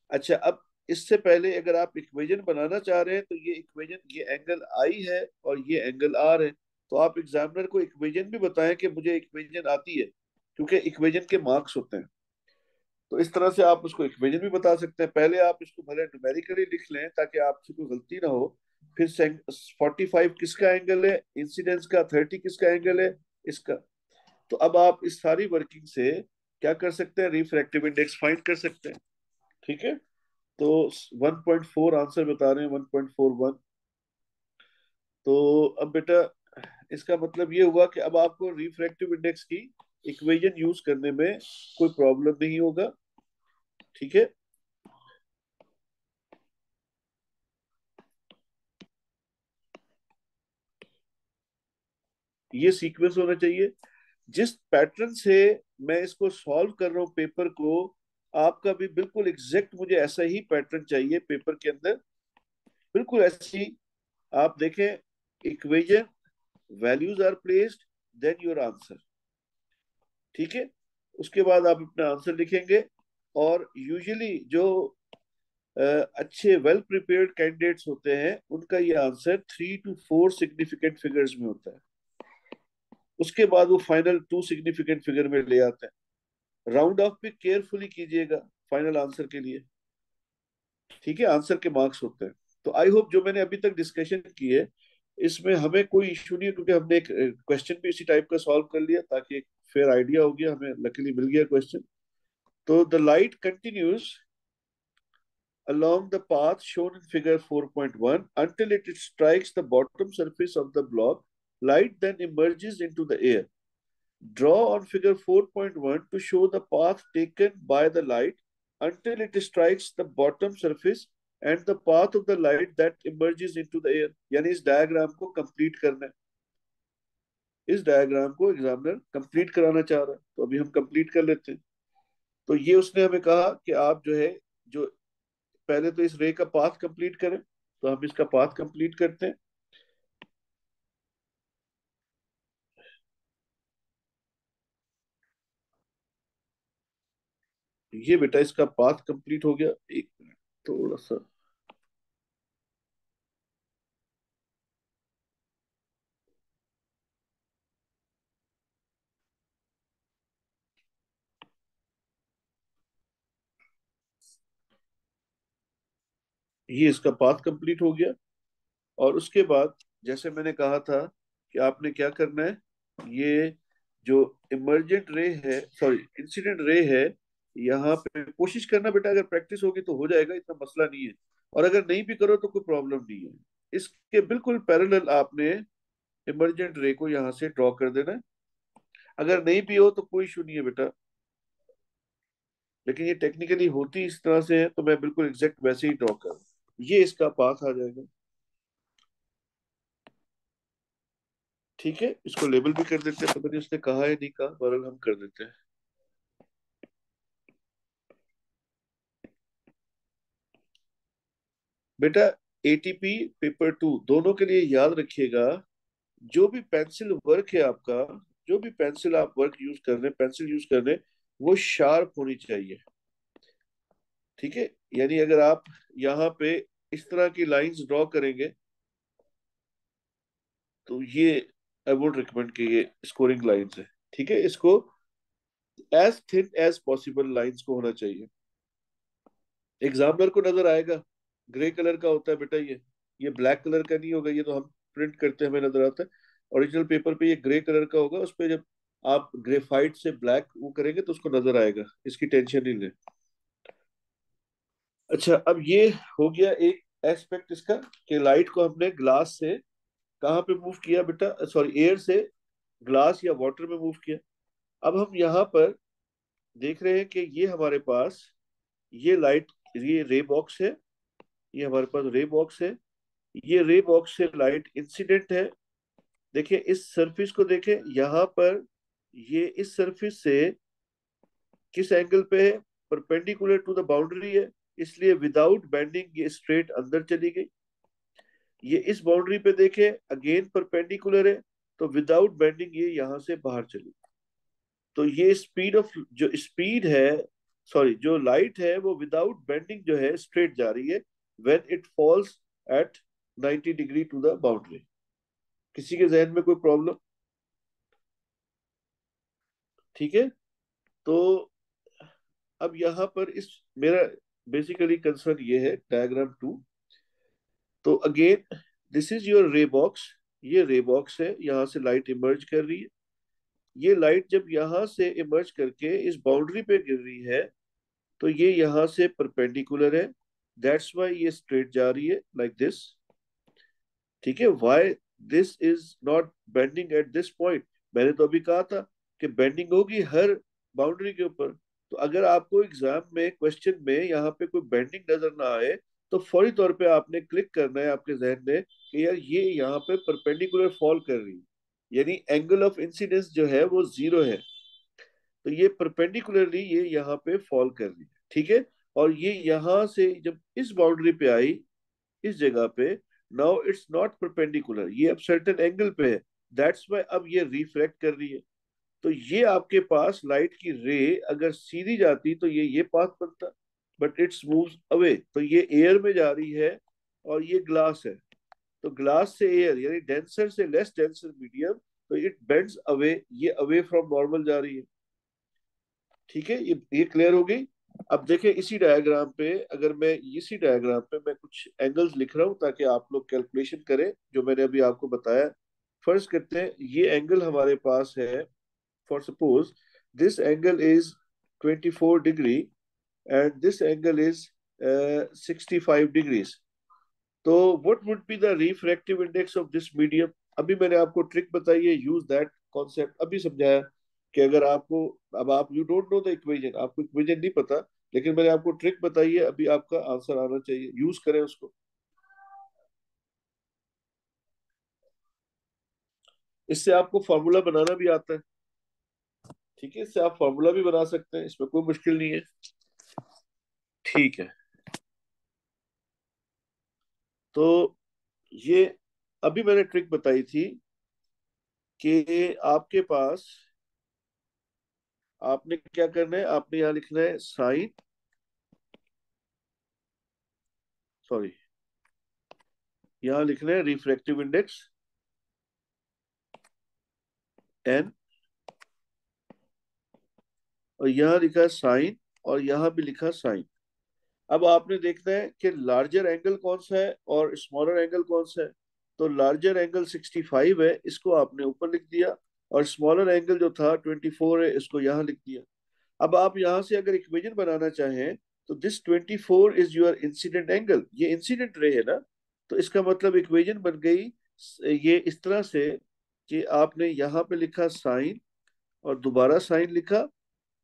अच्छा, अब इससे पहले अगर आप इक्वेशन बनाना चाह रहे हैं तो ये इक्वेशन, ये एंगल आई है और ये एंगल आर है, तो आप एग्जामिनर को इक्वेशन भी बताएं कि मुझे इक्वेशन आती है, क्योंकि इक्वेशन के मार्क्स होते हैं। तो इस तरह से आप उसको इक्वेशन भी बता सकते हैं। पहले आप इसको भले न्यूमेरिकली लिख लें ताकि आपसे कोई गलती ना हो। फिर 45 किसका एंगल है इंसिडेंस का, 30 किसका एंगल है इसका। तो अब आप इस सारी वर्किंग से क्या कर सकते हैं? रिफ्रैक्टिव इंडेक्स फाइंड कर सकते हैं। ठीक है, तो 1.4 आंसर बता रहे हैं, 1.41। तो अब बेटा इसका मतलब ये हुआ कि अब आपको रिफ्रैक्टिव इंडेक्स की इक्वेशन यूज करने में कोई प्रॉब्लम नहीं होगा। ठीक है, ये सीक्वेंस होना चाहिए। जिस पैटर्न से मैं इसको सॉल्व कर रहा हूँ पेपर को, आपका भी बिल्कुल एग्जैक्ट मुझे ऐसा ही पैटर्न चाहिए पेपर के अंदर, बिल्कुल ऐसी। आप देखें, equation, values are placed, then your answer. ठीक है, उसके बाद आप अपना आंसर लिखेंगे। और यूजुअली जो अच्छे वेल प्रिपेयर्ड कैंडिडेट्स होते हैं उनका ये आंसर 3 to 4 सिग्निफिकेंट फिगर्स में होता है। उसके बाद वो फाइनल 2 सिग्निफिकेंट फिगर में ले आते हैं। राउंड ऑफ भी केयरफुली कीजिएगा फाइनल आंसर के लिए। ठीक है, आंसर के मार्क्स होते हैं। तो आई होप जो मैंने अभी तक डिस्कशन की है इसमें हमें कोई इशू नहीं है, क्योंकि हमने एक क्वेश्चन भी इसी टाइप का सॉल्व कर लिया ताकि एक फेयर आइडिया हो गया, हमें लकीली मिल गया क्वेश्चन। तो the light continues along the path shown in figure 4.1 until it strikes the bottom surface of the block. Light then emerges into the air. Draw on figure 4.1 to show the path taken by the light until it strikes the bottom surface and the path of the light that emerges into the air. यानी इस diagram को complete करना है। इस diagram को examiner complete कराना चाह रहा है, तो अभी हम कंप्लीट कर लेते हैं। तो ये उसने हमें कहा कि आप जो है, जो पहले तो इस रे का पाथ कंप्लीट करें, तो हम इसका पाथ कंप्लीट करते हैं। ये बेटा इसका पाथ कंप्लीट हो गया, एक मिनट थोड़ा सा। ये इसका पाथ कंप्लीट हो गया। और उसके बाद जैसे मैंने कहा था कि आपने क्या करना है, ये जो इमर्जेंट रे है, सॉरी इंसिडेंट रे है, यहाँ पे कोशिश करना बेटा, अगर प्रैक्टिस होगी तो हो जाएगा, इतना मसला नहीं है। और अगर नहीं भी करो तो कोई प्रॉब्लम नहीं है। इसके बिल्कुल पैरेलल आपने इमर्जेंट रे को यहाँ से ड्रॉ कर देना है। अगर नहीं भी हो तो कोई इशू नहीं है बेटा, लेकिन ये टेक्निकली होती इस तरह से है तो मैं बिल्कुल एग्जैक्ट वैसे ही ड्रॉ कर, ये इसका पाथ आ जाएगा। ठीक है, इसको लेबल भी कर देते हैं, पता नहीं उसने कहा है नहीं कहा, बहरहाल हम कर देते हैं। बेटा एटीपी पेपर 2 दोनों के लिए याद रखिएगा, जो भी पेंसिल वर्क है आपका, जो भी पेंसिल आप वर्क यूज कर रहे हैं, पेंसिल यूज कर रहे हैं, वो शार्प होनी चाहिए। ठीक है, यानी अगर आप यहाँ पे इस तरह की लाइंस ड्रॉ करेंगे तो ये आई वुड रिकमेंड कि ये स्कोरिंग लाइंस है। ठीक है, इसको as thin as possible lines को होना चाहिए। एग्जामिनर को नजर आएगा ग्रे कलर का होता है बेटा, ये ब्लैक कलर का नहीं होगा, ये तो हम प्रिंट करते हैं हमें नजर आता है। ओरिजिनल पेपर पे ये ग्रे कलर का होगा, उस पे जब आप ग्रेफाइट से ब्लैक वो करेंगे तो उसको नजर आएगा, इसकी टेंशन नहीं ले। अच्छा, अब ये हो गया एक एस्पेक्ट इसका, कि लाइट को हमने ग्लास से कहाँ पे मूव किया बेटा, सॉरी एयर से ग्लास या वाटर में मूव किया। अब हम यहाँ पर देख रहे हैं कि ये हमारे पास ये लाइट, ये रे बॉक्स है, ये हमारे पास रे बॉक्स है, ये रे बॉक्स से लाइट इंसिडेंट है। देखिए इस सरफेस को देखें यहाँ पर, ये इस सरफेस से किस एंगल पे है, परपेंडिकुलर टू द बाउंड्री है, इसलिए विदाउट बेंडिंग ये स्ट्रेट अंदर चली गई। ये इस बाउंड्री पे देखें, अगेन परपेंडिकुलर है, तो विदाउट बेंडिंग ये यहां से बाहर चली। तो ये स्पीड ऑफ जो स्पीड है, सॉरी जो लाइट है वो विदाउट बेंडिंग जो है स्ट्रेट जा रही है when it falls at 90 degree to the boundary. किसी के जहन में कोई प्रॉब्लम? ठीक है। तो अब यहाँ पर इस मेरा बेसिकली कंसर्न ये है डायग्राम टू। तो अगेन दिस इज योर रे बॉक्स, ये रे बॉक्स है, यहाँ से लाइट इमर्ज कर रही है। ये लाइट जब यहाँ से इमर्ज करके इस बाउंड्री पे गिर रही है तो ये यहाँ से परपेंडिकुलर है, दैट्स वाई ये स्ट्रेट जा रही है लाइक दिस। ठीक है, why this is not bending at this point? मैंने तो अभी कहा था कि बेंडिंग होगी हर बाउंड्री के ऊपर। तो अगर आपको एग्जाम में क्वेश्चन में यहाँ पे कोई बेंडिंग नजर ना आए तो फौरी तौर पे आपने क्लिक करना है आपके जहन में कि यार ये यहाँ पे परपेंडिकुलर फॉल कर रही है, यानी एंगल ऑफ इंसिडेंस जो है वो जीरो है। तो ये परपेंडिकुलरली ये यहाँ पे फॉल कर रही है। ठीक है, और ये यहाँ से जब इस बाउंड्री पे आई, इस जगह पे, नाउ इट्स नॉट परपेंडिकुलर, ये अब सर्टेन एंगल पे है, दैट्स वाई अब ये रिफ्लेक्ट कर रही है। तो ये आपके पास लाइट की रे अगर सीधी जाती तो ये पाथ बनता, बट इट्स मूव्स अवे, तो ये एयर में जा रही है और ये ग्लास है। तो ग्लास से एयर यानी डेंसर से लेस डेंसर मीडियम, तो इट बेंड्स अवे, ये अवे फ्रॉम नॉर्मल जा रही है। ठीक है, ये क्लियर हो गई। अब देखें इसी डायग्राम पे, अगर मैं इसी डायग्राम पे मैं कुछ एंगल्स लिख रहा हूं ताकि आप लोग कैलकुलेशन करें जो मैंने अभी आपको बताया। फर्स्ट करते हैं, ये एंगल हमारे पास है, for suppose this angle is 24 degree and this angle is 65 degrees. तो what would be the refractive index of this medium? अभी मैंने आपको ट्रिक बताई है, यूज दैट कॉन्सेप्ट अभी समझाया कि अगर आपको, अब आप you don't know the equation, आपको इक्वेशन नहीं पता, लेकिन मैंने आपको ट्रिक बताई है, अभी आपका आंसर आना चाहिए, यूज करें उसको। इससे आपको फॉर्मूला बनाना भी आता है। ठीक है, इससे आप फॉर्मूला भी बना सकते हैं, इसमें कोई मुश्किल नहीं है। ठीक है, तो ये अभी मैंने ट्रिक बताई थी कि आपके पास, आपने क्या करना है, आपने यहाँ लिखना है साइन, सॉरी यहाँ लिखना है रिफ्रैक्टिव इंडेक्स एन, और यहाँ लिखा है साइन, और यहाँ भी लिखा साइन। अब आपने देखना है कि लार्जर एंगल कौन सा है और स्मॉलर एंगल कौन सा है। तो लार्जर एंगल 65 है, इसको आपने ऊपर लिख दिया, और स्मॉलर एंगल जो था 24 है, इसको यहाँ लिख दिया। अब आप यहाँ से अगर इक्वेशन बनाना चाहें तो this 24 is your incident angle, ये इंसिडेंट रे है ना, तो इसका मतलब इक्वेशन बन गई ये इस तरह से कि आपने यहाँ पे लिखा साइन और दोबारा साइन लिखा,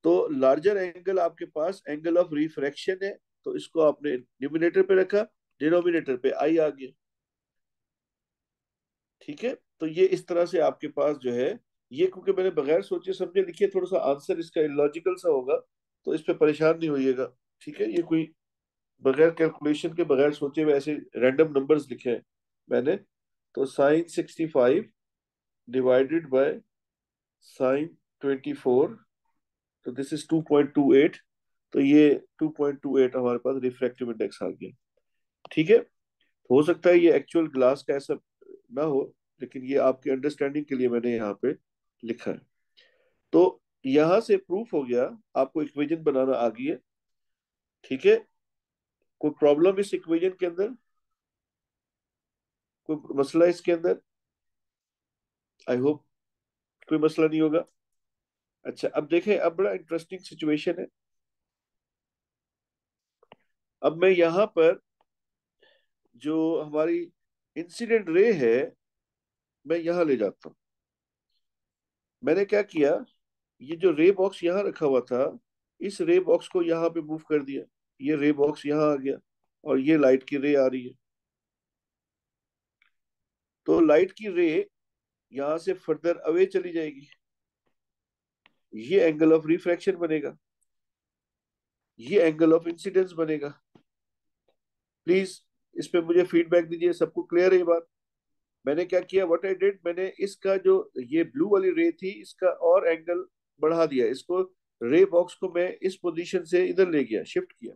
तो लार्जर एंगल आपके पास एंगल ऑफ रिफ्रैक्शन है, तो इसको आपने न्यूमिनेटर पे रखा, डिनोमिनेटर पे आई आ गया। ठीक है, तो ये इस तरह से आपके पास जो है, ये क्योंकि मैंने बगैर सोचे समझे लिखी है, थोड़ा सा आंसर इसका इलॉजिकल सा होगा, तो इस पे परेशान नहीं होइएगा। ठीक है, ये कोई बगैर कैलकुलेशन के बगैर सोचे हुए ऐसे रैंडम नंबर्स लिखे हैं मैंने। तो साइन 65 डिवाइडेड बाय साइन 24, तो दिस इज 2.28, तो ये 2.28 हमारे पास रिफ्रैक्टिव इंडेक्स आ गया। ठीक है, हो सकता है ये एक्चुअल ग्लास का ऐसा ना हो, लेकिन ये आपके अंडरस्टैंडिंग के लिए मैंने यहाँ पे लिखा है। तो यहां से प्रूफ हो गया, आपको इक्वेशन बनाना आ गई है। ठीक है, कोई प्रॉब्लम इस इक्वेशन के अंदर, कोई मसला इसके अंदर? आई होप कोई मसला नहीं होगा। अच्छा, अब देखें, अब बड़ा इंटरेस्टिंग सिचुएशन है। अब मैं यहाँ पर जो हमारी इंसिडेंट रे है, मैं यहाँ ले जाता हूँ। मैंने क्या किया, ये जो रे बॉक्स यहाँ रखा हुआ था, इस रे बॉक्स को यहाँ पे मूव कर दिया। ये रे बॉक्स यहाँ आ गया और ये लाइट की रे आ रही है। तो लाइट की रे यहाँ से फर्दर अवे चली जाएगी, ये एंगल ऑफ रिफ्रैक्शन बनेगा, ये एंगल ऑफ इंसिडेंस बनेगा। प्लीज इस पे मुझे फीडबैक दीजिए, सबको क्लियर है ये बात? मैंने क्या किया, व्हाट आई डिड, मैंने इसका जो ये ब्लू वाली रे थी, इसका और एंगल बढ़ा दिया। इसको रे बॉक्स को मैं इस पोजीशन से इधर ले गया, शिफ्ट किया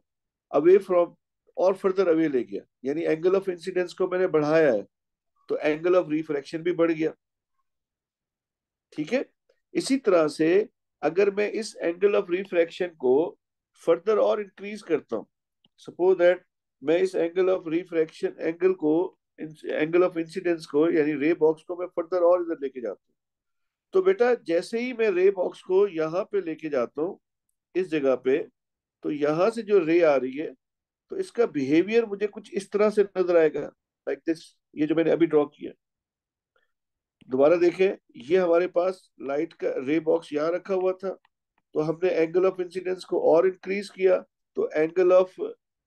अवे फ्रॉम, और फर्दर अवे ले गया, यानी एंगल ऑफ इंसिडेंस को मैंने बढ़ाया है, तो एंगल ऑफ रिफ्रैक्शन भी बढ़ गया। ठीक है, इसी तरह से अगर मैं इस एंगल ऑफ रिफ्रैक्शन को फर्दर और इंक्रीज करता हूं, सपोज दैट मैं इस एंगल ऑफ रिफ्रैक्शन एंगल को, एंगल ऑफ इंसिडेंस को, यानी रे बॉक्स को मैं फर्दर और इधर लेके जाता हूँ, तो बेटा जैसे ही मैं रे बॉक्स को यहाँ पे लेके जाता हूँ, इस जगह पे, तो यहाँ से जो रे आ रही है, तो इसका बिहेवियर मुझे कुछ इस तरह से नजर आएगा, लाइक दिस, ये जो मैंने अभी ड्रॉ किया। दोबारा देखें, ये हमारे पास लाइट का रे बॉक्स यहाँ रखा हुआ था, तो हमने एंगल ऑफ इंसिडेंस को और इंक्रीज किया, तो एंगल ऑफ,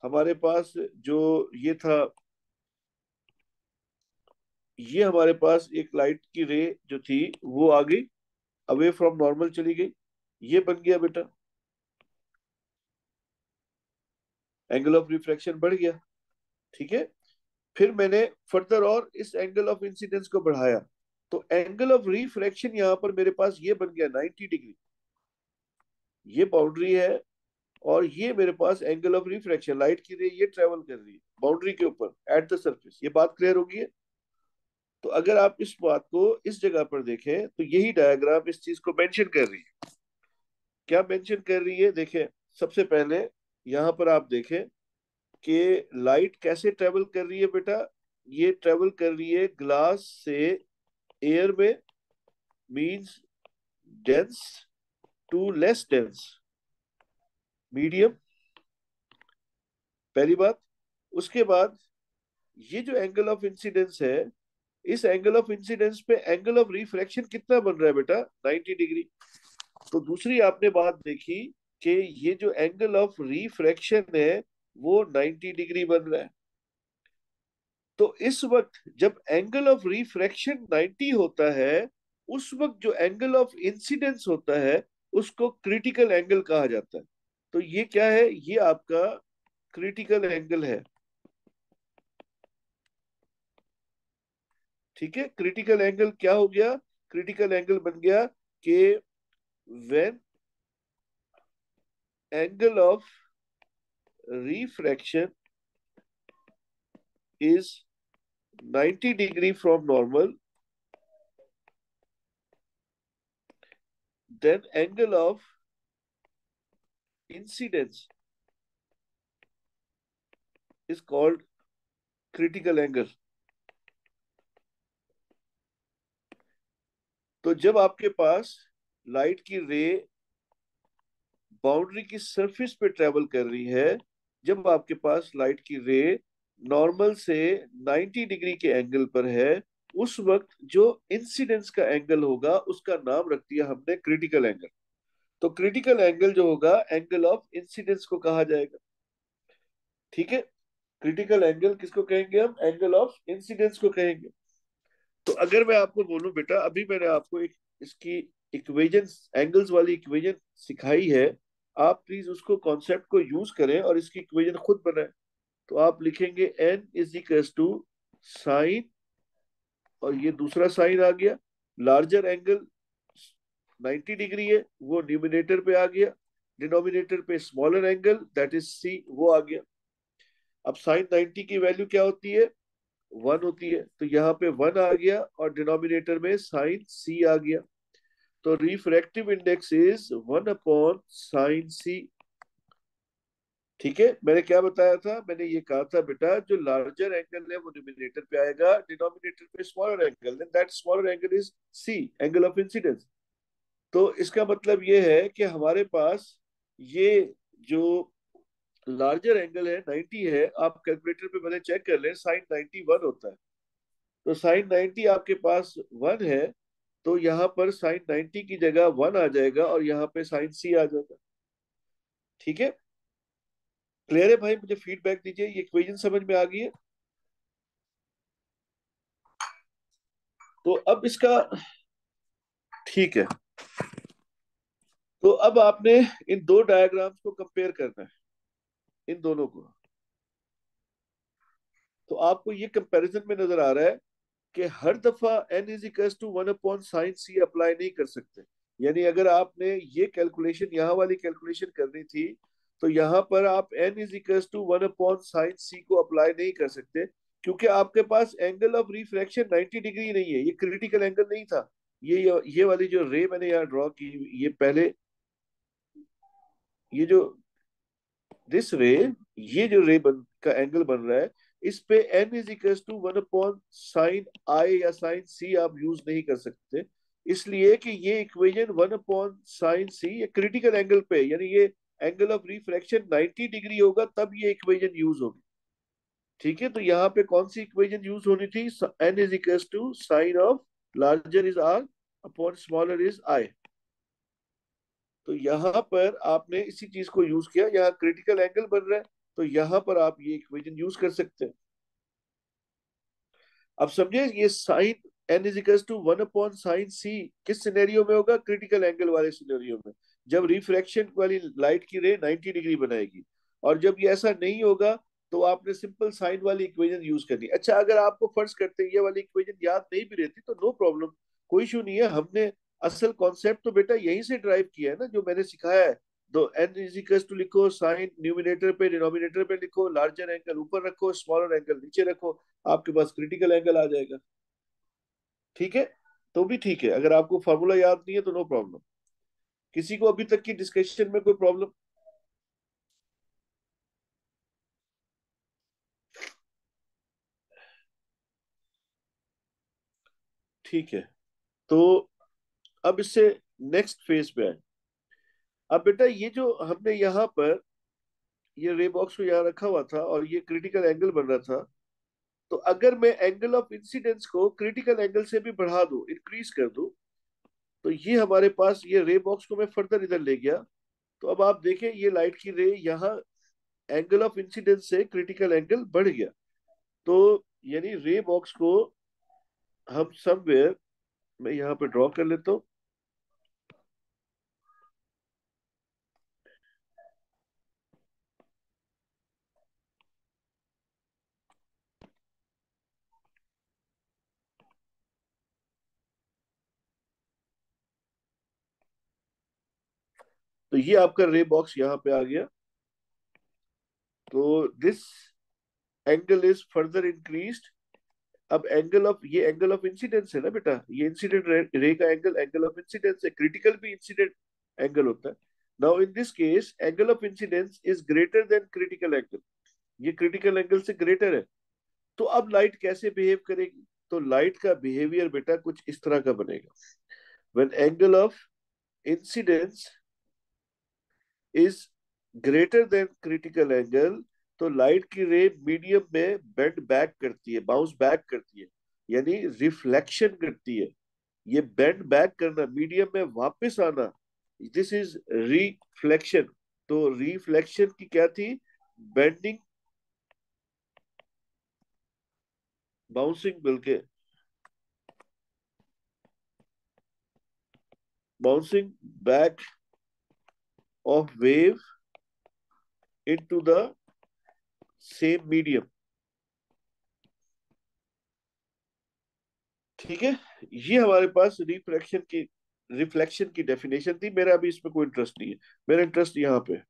हमारे पास जो ये था, ये हमारे पास एक लाइट की रे जो थी वो आ गई, अवे फ्रॉम नॉर्मल चली गई, ये बन गया बेटा, एंगल ऑफ रिफ्रैक्शन बढ़ गया। ठीक है, फिर मैंने फर्दर और इस एंगल ऑफ इंसिडेंस को बढ़ाया, तो एंगल ऑफ रिफ्रैक्शन यहाँ पर मेरे पास ये बन गया 90 डिग्री। ये बाउंड्री है, और ये मेरे पास एंगल ऑफ रिफ्रैक्शन, लाइट की रे ये ट्रेवल कर रही है बाउंड्री के ऊपर एट द सरफेस। ये बात क्लियर होगी है? तो अगर आप इस बात को इस जगह पर देखें, तो यही डायग्राम इस चीज को मेंशन कर रही है। क्या मेंशन कर रही है, देखें, सबसे पहले यहाँ पर आप देखें कि लाइट कैसे ट्रेवल कर रही है बेटा। ये ट्रेवल कर रही है ग्लास से एयर में, means dense to less dense, medium, पहली बात। उसके बाद ये जो एंगल ऑफ इंसिडेंस है, इस एंगल ऑफ इंसिडेंस पे एंगल ऑफ रिफ्रैक्शन कितना बन रहा है बेटा, 90 डिग्री। तो दूसरी आपने बात देखी कि ये जो एंगल ऑफ रिफ्रैक्शन है वो 90 डिग्री बन रहा है। तो इस वक्त जब एंगल ऑफ रिफ्रैक्शन 90 होता है, उस वक्त जो एंगल ऑफ इंसिडेंस होता है उसको क्रिटिकल एंगल कहा जाता है। तो ये क्या है, ये आपका क्रिटिकल एंगल है। ठीक है, क्रिटिकल एंगल क्या हो गया, क्रिटिकल एंगल बन गया कि when angle of refraction is 90 degree from normal, then angle of incidence is called critical angle। तो जब आपके पास लाइट की रे बाउंड्री की सरफेस पे ट्रेवल कर रही है, जब आपके पास लाइट की रे नॉर्मल से 90 डिग्री के एंगल पर है, उस वक्त जो इंसिडेंस का एंगल होगा उसका नाम रख दिया हमने क्रिटिकल एंगल। तो क्रिटिकल एंगल जो होगा, एंगल ऑफ इंसिडेंस को कहा जाएगा। ठीक है, क्रिटिकल एंगल किसको कहेंगे हम, एंगल ऑफ इंसिडेंस को कहेंगे। तो अगर मैं आपको बोलूं बेटा, अभी मैंने आपको एक इसकी इक्वेशन, एंगल्स वाली इक्वेशन सिखाई है, आप प्लीज उसको कॉन्सेप्ट को यूज करें और इसकी इक्वेशन खुद बनाएं। तो आप लिखेंगे n is equal to sine, और ये दूसरा साइन आ गया, लार्जर एंगल 90 डिग्री है वो न्यूमिनेटर पे आ गया, डिनोमिनेटर पे smaller angle that is c वो आ गया। अब साइन 90 की वैल्यू क्या होती है, 1 होती है, तो यहाँ पे 1 आ गया और डिनोमिनेटर में साइन c आ गया। तो refractive index is 1/sin c। ठीक है, मैंने क्या बताया था, मैंने ये कहा था बेटा जो लार्जर एंगल है वो न्यूमिनेटर पे आएगा, डिनोमिनेटर पे smaller angle, then that smaller angle is c, angle of incidence. तो इसका मतलब ये है कि हमारे पास ये जो लार्जर एंगल है 90 है, आप कैलकुलेटर पे भले चेक कर लें, साइन 91 होता है। तो साइन 90 आपके पास 1 है, तो यहाँ पर साइन 90 की जगह 1 आ जाएगा और यहाँ पे साइन सी आ जाएगा। ठीक है, क्लियर है भाई? मुझे फीडबैक दीजिए, ये इक्वेशन समझ में आ गई है? तो अब इसका, ठीक है, तो अब आपने इन दो डायग्राम्स को कंपेयर करना है, इन दोनों को। तो आपको ये कंपैरिजन में नजर आ रहा है कि हर दफा n is equal to 1/sin c apply नहीं कर सकते। यानी अगर आपने ये कैलकुलेशन, यहाँ वाली कैलकुलेशन करनी थी, तो यहाँ पर आप n is equal to 1/sin c को अप्लाई नहीं कर सकते, क्योंकि आपके पास एंगल ऑफ रिफ्रैक्शन 90 डिग्री नहीं है, ये क्रिटिकल एंगल नहीं था। ये वाली जो रे मैंने यहाँ ड्रॉ की, ये पहले, ये जो दिस रे, ये जो रे का एंगल बन रहा है, इस पे n is equal to 1/sin i या sin c आप यूज नहीं कर सकते, इसलिए कि ये इक्वेशन 1/sin c ये क्रिटिकल एंगल पे, यानी ये एंगल ऑफ रिफ्रैक्शन 90 डिग्री होगा तब ये इक्वेशन यूज होगी। ठीक है, तो यहाँ पे कौन सी इक्वेशन यूज होनी थी? n is equal to sine of larger is r upon smaller is i। तो यहाँ पर आपने इसी चीज को यूज किया, यहाँ क्रिटिकल एंगल बन रहा है, तो यहाँ पर आप ये इक्वेशन यूज कर सकते हैं। अब समझे, ये sine n is equal to 1/sin c किस सिनेरियो में होगा? क्रिटिकल एंगल वाले सिनेरियो में, जब रिफ्रैक्शन वाली लाइट की रे 90 डिग्री बनाएगी। और जब ये ऐसा नहीं होगा, तो आपने सिंपल साइन वाली इक्वेशन यूज करनी। अच्छा, अगर आपको फर्ज करते हैं ये वाली इक्वेशन याद नहीं भी रहती तो नो प्रॉब्लम, कोई इशू नहीं है। हमने असल कॉन्सेप्ट तो बेटा यहीं से ड्राइव किया है ना, जो मैंने सिखाया है। तो n इज इक्वल टू लिखो, साइन न्यूमिनेटर पे डिनोमिनेटर पे लिखो, लार्जर एंगल ऊपर रखो, स्मॉलर एंगल नीचे रखो, आपके पास क्रिटिकल एंगल आ जाएगा। ठीक है, तो भी ठीक है, अगर आपको फॉर्मूला याद नहीं है तो नो प्रॉब्लम। किसी को अभी तक की डिस्कशन में कोई प्रॉब्लम? ठीक है, तो अब इससे नेक्स्ट फेज पे आए। अब बेटा ये जो हमने यहाँ पर ये रे बॉक्स को यहाँ रखा हुआ था और ये क्रिटिकल एंगल बन रहा था, तो अगर मैं एंगल ऑफ इंसिडेंस को क्रिटिकल एंगल से भी बढ़ा दूं, इंक्रीज कर दूं, तो ये हमारे पास ये रे बॉक्स को मैं फर्दर इधर ले गया। तो अब आप देखें, ये लाइट की रे यहाँ एंगल ऑफ इंसिडेंस से क्रिटिकल एंगल बढ़ गया। तो यानी रे बॉक्स को हम समवेयर, मैं यहाँ पे ड्रॉ कर लेता हूँ। तो ये आपका रे बॉक्स यहाँ पे आ गया। तो this angle is further increased. अब एंगल ऑफ, ये एंगल ऑफ इंसिडेंस है ना बेटा, ये इंसिडेंट रे का एंगल एंगल ऑफ इंसिडेंस है, क्रिटिकल भी इंसिडेंट एंगल होता है। Now in this case angle of incidence is greater than critical angle, ये क्रिटिकल एंगल से ग्रेटर है। तो अब लाइट कैसे बिहेव करेगी? तो लाइट का बिहेवियर बेटा कुछ इस तरह का बनेगा। When angle of incidence is greater than critical angle, तो लाइट की रे मीडियम में बेंड बैक करती है, बाउंस बैक करती है, यानी रिफ्लेक्शन करती है। ये बेंड बैक करना, मीडियम में वापस आना, दिस इज रिफ्लेक्शन। तो रिफ्लेक्शन की क्या थी? बेंडिंग, बाउंसिंग, बल्कि bouncing back of wave into the same medium. ठीक है, ये हमारे पास रिफ्लेक्शन की डेफिनेशन थी। मेरा अभी इसमें कोई इंटरेस्ट नहीं है, मेरा इंटरेस्ट यहाँ पे है।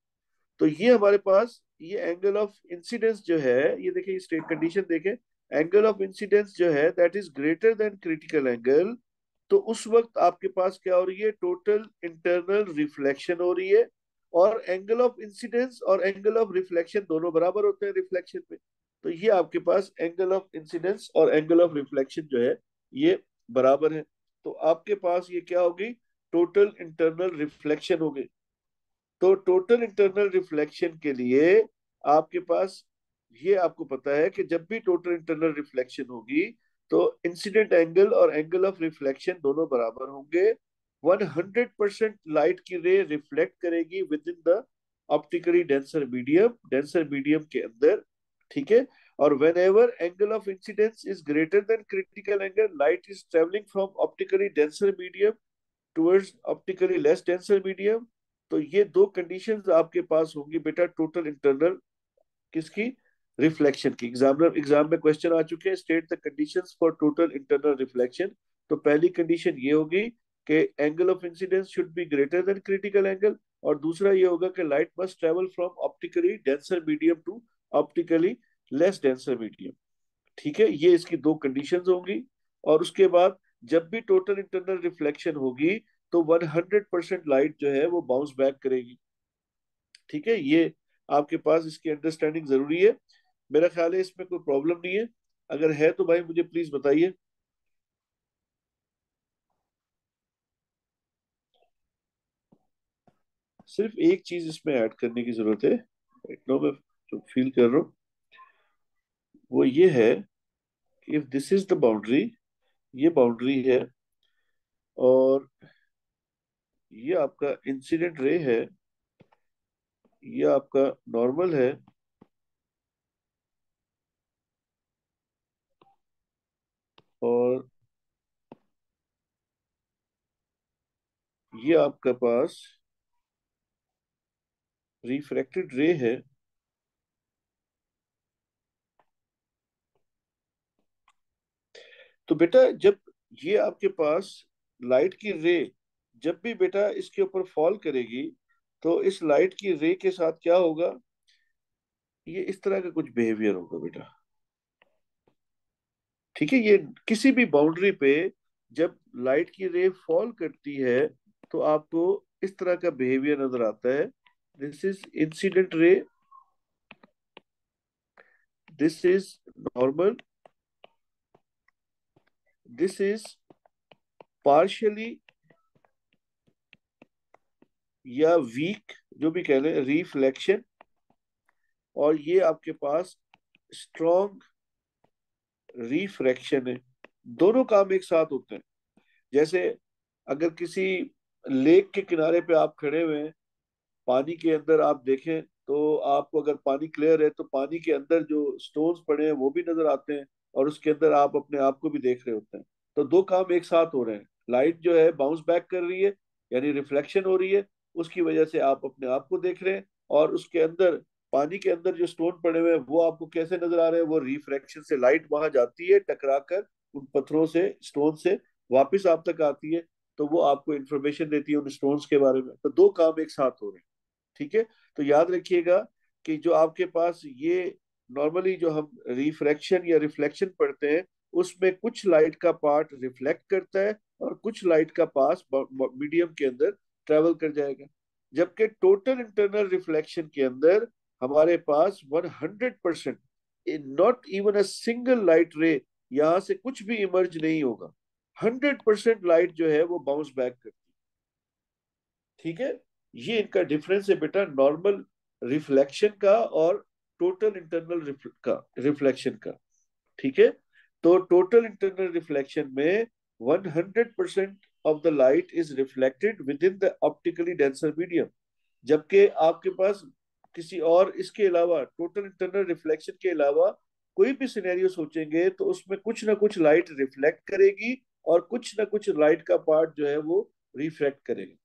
तो ये हमारे पास ये एंगल ऑफ इंसिडेंस जो है, ये देखिए स्टेट कंडीशन देखें, एंगल ऑफ इंसिडेंस जो है that is greater than critical angle, तो उस वक्त आपके पास क्या हो रही है, टोटल इंटरनल रिफ्लेक्शन हो रही है, और एंगल ऑफ इंसिडेंस और एंगल ऑफ रिफ्लेक्शन दोनों बराबर होते हैं रिफ्लेक्शन में। तो ये आपके पास एंगल ऑफ इंसिडेंस और एंगल ऑफ रिफ्लेक्शन जो है ये बराबर है। तो आपके पास ये क्या होगी, टोटल इंटरनल रिफ्लेक्शन होगी। तो टोटल इंटरनल रिफ्लेक्शन के लिए आपके पास, ये आपको पता है कि जब भी टोटल इंटरनल रिफ्लेक्शन होगी तो इंसिडेंट एंगल और एंगल ऑफ रिफ्लेक्शन दोनों बराबर होंगे। 100% लाइट की रे रिफ्लेक्ट करेगी with in the optically denser medium के अंदर, ठीक है। और when ever angle of incidence is greater than critical angle, light is travelling from optically denser medium towards optically less denser medium. तो ये दो कंडीशंस आपके पास होंगी बेटा, टोटल इंटरनल किसकी, रिफ्लेक्शन की। एग्जाम में क्वेश्चन आ चुके हैं, state the conditions for total internal reflection. तो पहली कंडीशन ये होगी कि angle of incidence should be greater than critical angle, और दूसरा ये होगा कि light must travel from optically denser medium to optically less denser medium, ठीक है। ये इसकी दो कंडीशंस होंगी। और उसके बाद जब भी टोटल इंटरनल रिफ्लेक्शन होगी तो 100% लाइट जो है वो बाउंस बैक करेगी, ठीक है। ये आपके पास इसकी अंडरस्टैंडिंग जरूरी है। मेरा ख्याल है इसमें कोई प्रॉब्लम नहीं है, अगर है तो भाई मुझे प्लीज बताइए। सिर्फ एक चीज इसमें ऐड करने की जरूरत है, नो मैं जो फील कर रहा हूँ वो ये है, if this is the boundary, ये बाउंड्री है, और ये आपका इंसिडेंट रे है, ये आपका नॉर्मल है, और ये आपका पास रिफ्रैक्टेड रे है। तो बेटा जब ये आपके पास लाइट की रे जब भी बेटा इसके ऊपर फॉल करेगी, तो इस लाइट की रे के साथ क्या होगा, ये इस तरह का कुछ बिहेवियर होगा बेटा, ठीक है। ये किसी भी बाउंड्री पे जब लाइट की रे फॉल करती है तो आपको इस तरह का बिहेवियर नजर आता है। This is incident ray, this is normal, this is partially या वीक, जो भी कह लें, रिफ्लेक्शन, और ये आपके पास स्ट्रॉन्ग रिफ्रैक्शन है। दोनों काम एक साथ होते हैं। जैसे अगर किसी लेक के किनारे पे आप खड़े हुए हैं, पानी के अंदर आप देखें तो आपको, अगर पानी क्लियर है तो पानी के अंदर जो स्टोन्स पड़े हैं वो भी नजर आते हैं, और उसके अंदर आप अपने आप को भी देख रहे होते हैं। तो दो काम एक साथ हो रहे हैं, लाइट जो है बाउंस बैक कर रही है, यानी रिफ्लेक्शन हो रही है, उसकी वजह से आप अपने आप को देख रहे हैं, और उसके अंदर पानी के अंदर जो स्टोन पड़े हुए हैं वो आपको कैसे नजर आ रहे हैं, वो रिफ्रैक्शन से लाइट वहां जाती है टकरा कर उन पत्थरों से, स्टोन से, वापस आप तक आती है, तो वो आपको इंफॉर्मेशन देती है उन स्टोन्स के बारे में। तो दो काम एक साथ हो रहे हैं, ठीक है। तो याद रखिएगा कि जो आपके पास ये नॉर्मली जो हम रिफ्रैक्शन या रिफ्लेक्शन पढ़ते हैं, उसमें कुछ लाइट का पार्ट रिफ्लेक्ट करता है और कुछ लाइट का पास मीडियम के अंदर ट्रेवल कर जाएगा। जबकि टोटल इंटरनल रिफ्लेक्शन के अंदर हमारे पास 100%, not even a single light रे यहां से कुछ भी इमर्ज नहीं होगा। 100% लाइट जो है वो बाउंस बैक करती है, ठीक है। ये इनका डिफरेंस है बेटा, नॉर्मल रिफ्लेक्शन का और टोटल इंटरनल का रिफ्लेक्शन का, ठीक है। तो टोटल इंटरनल रिफ्लेक्शन में 100% of the light is reflected with in the optically denser medium. जबकि आपके पास किसी और इसके अलावा, टोटल इंटरनल रिफ्लेक्शन के अलावा कोई भी सिनेरियो सोचेंगे तो उसमें कुछ ना कुछ लाइट रिफ्लेक्ट करेगी और कुछ ना कुछ लाइट का पार्ट जो है वो रिफ्रैक्ट करेगा।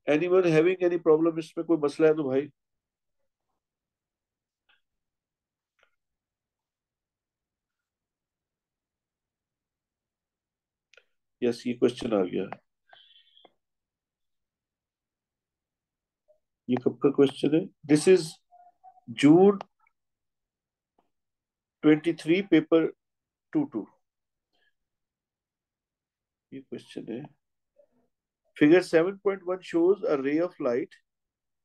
एनीवन हैविंग एनी प्रॉब्लम, इसमें कोई मसला है तो भाई। यस, ये क्वेश्चन आ गया है। ये कब का क्वेश्चन है, दिस इज जून 23 पेपर 22। ये क्वेश्चन है। Figure 7.1 shows a ray of light.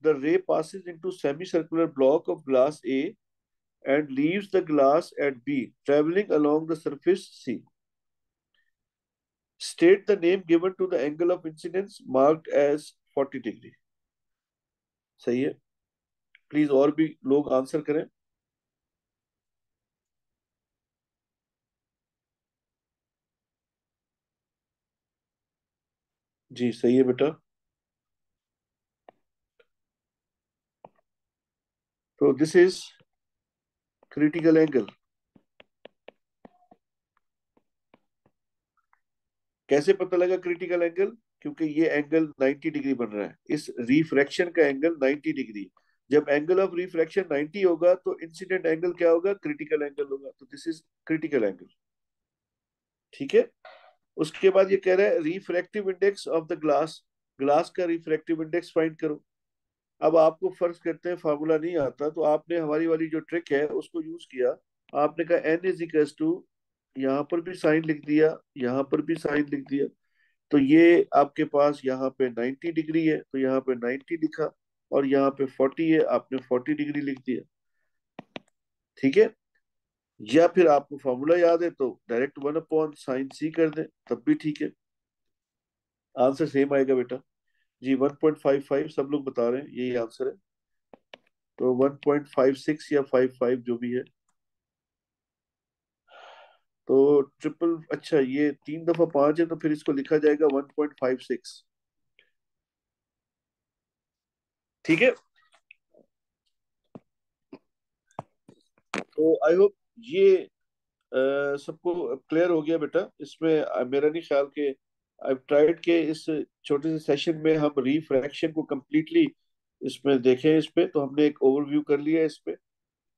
The ray passes into semicircular block of glass A and leaves the glass at B, traveling along the surface C. State the name given to the angle of incidence marked as 40 degree. सही है। Please और भी लोग answer करें। जी सही है बेटा। तो दिस इज क्रिटिकल एंगल। कैसे पता लगा क्रिटिकल एंगल? क्योंकि ये एंगल 90 डिग्री बन रहा है, इस रिफ्रैक्शन का एंगल 90 डिग्री। जब एंगल ऑफ रिफ्रैक्शन 90 होगा तो इंसिडेंट एंगल क्या होगा? क्रिटिकल एंगल होगा। तो दिस इज क्रिटिकल एंगल। ठीक है। उसके बाद ये कह रहा है refractive index of the glass. Glass का रिफ्रैक्टिव इंडेक्स फाइंड करो। अब आपको फर्ज करते हैं फार्मूला नहीं आता, तो आपने हमारी वाली जो ट्रिक है उसको यूज किया। आपने कहा एन इज इक्वल्स टू, यहाँ पर भी साइन लिख दिया, यहाँ पर भी साइन लिख दिया। तो ये आपके पास यहाँ पे 90 डिग्री है, तो यहाँ पे 90 लिखा, और यहाँ पे 40 है, आपने 40 डिग्री लिख दिया। ठीक है। या फिर आपको फॉर्मूला याद है तो डायरेक्ट 1/sin c कर दें, तब भी ठीक है। आंसर सेम आएगा बेटा। जी 1.55 सब लोग बता रहे हैं यही आंसर है। तो 1.56 या 55 जो भी है। तो ट्रिपल, अच्छा ये 3 दफा 5 है, तो फिर इसको लिखा जाएगा 1.56। ठीक है। तो आई होप ये सबको क्लियर हो गया बेटा। इसमें मेरा नहीं ख्याल कि आई ट्राइड के इस छोटे से सेशन में हम रिफ्रैक्शन को कंप्लीटली इसमें देखें। इस पे तो हमने एक ओवरव्यू कर लिया है इस पे।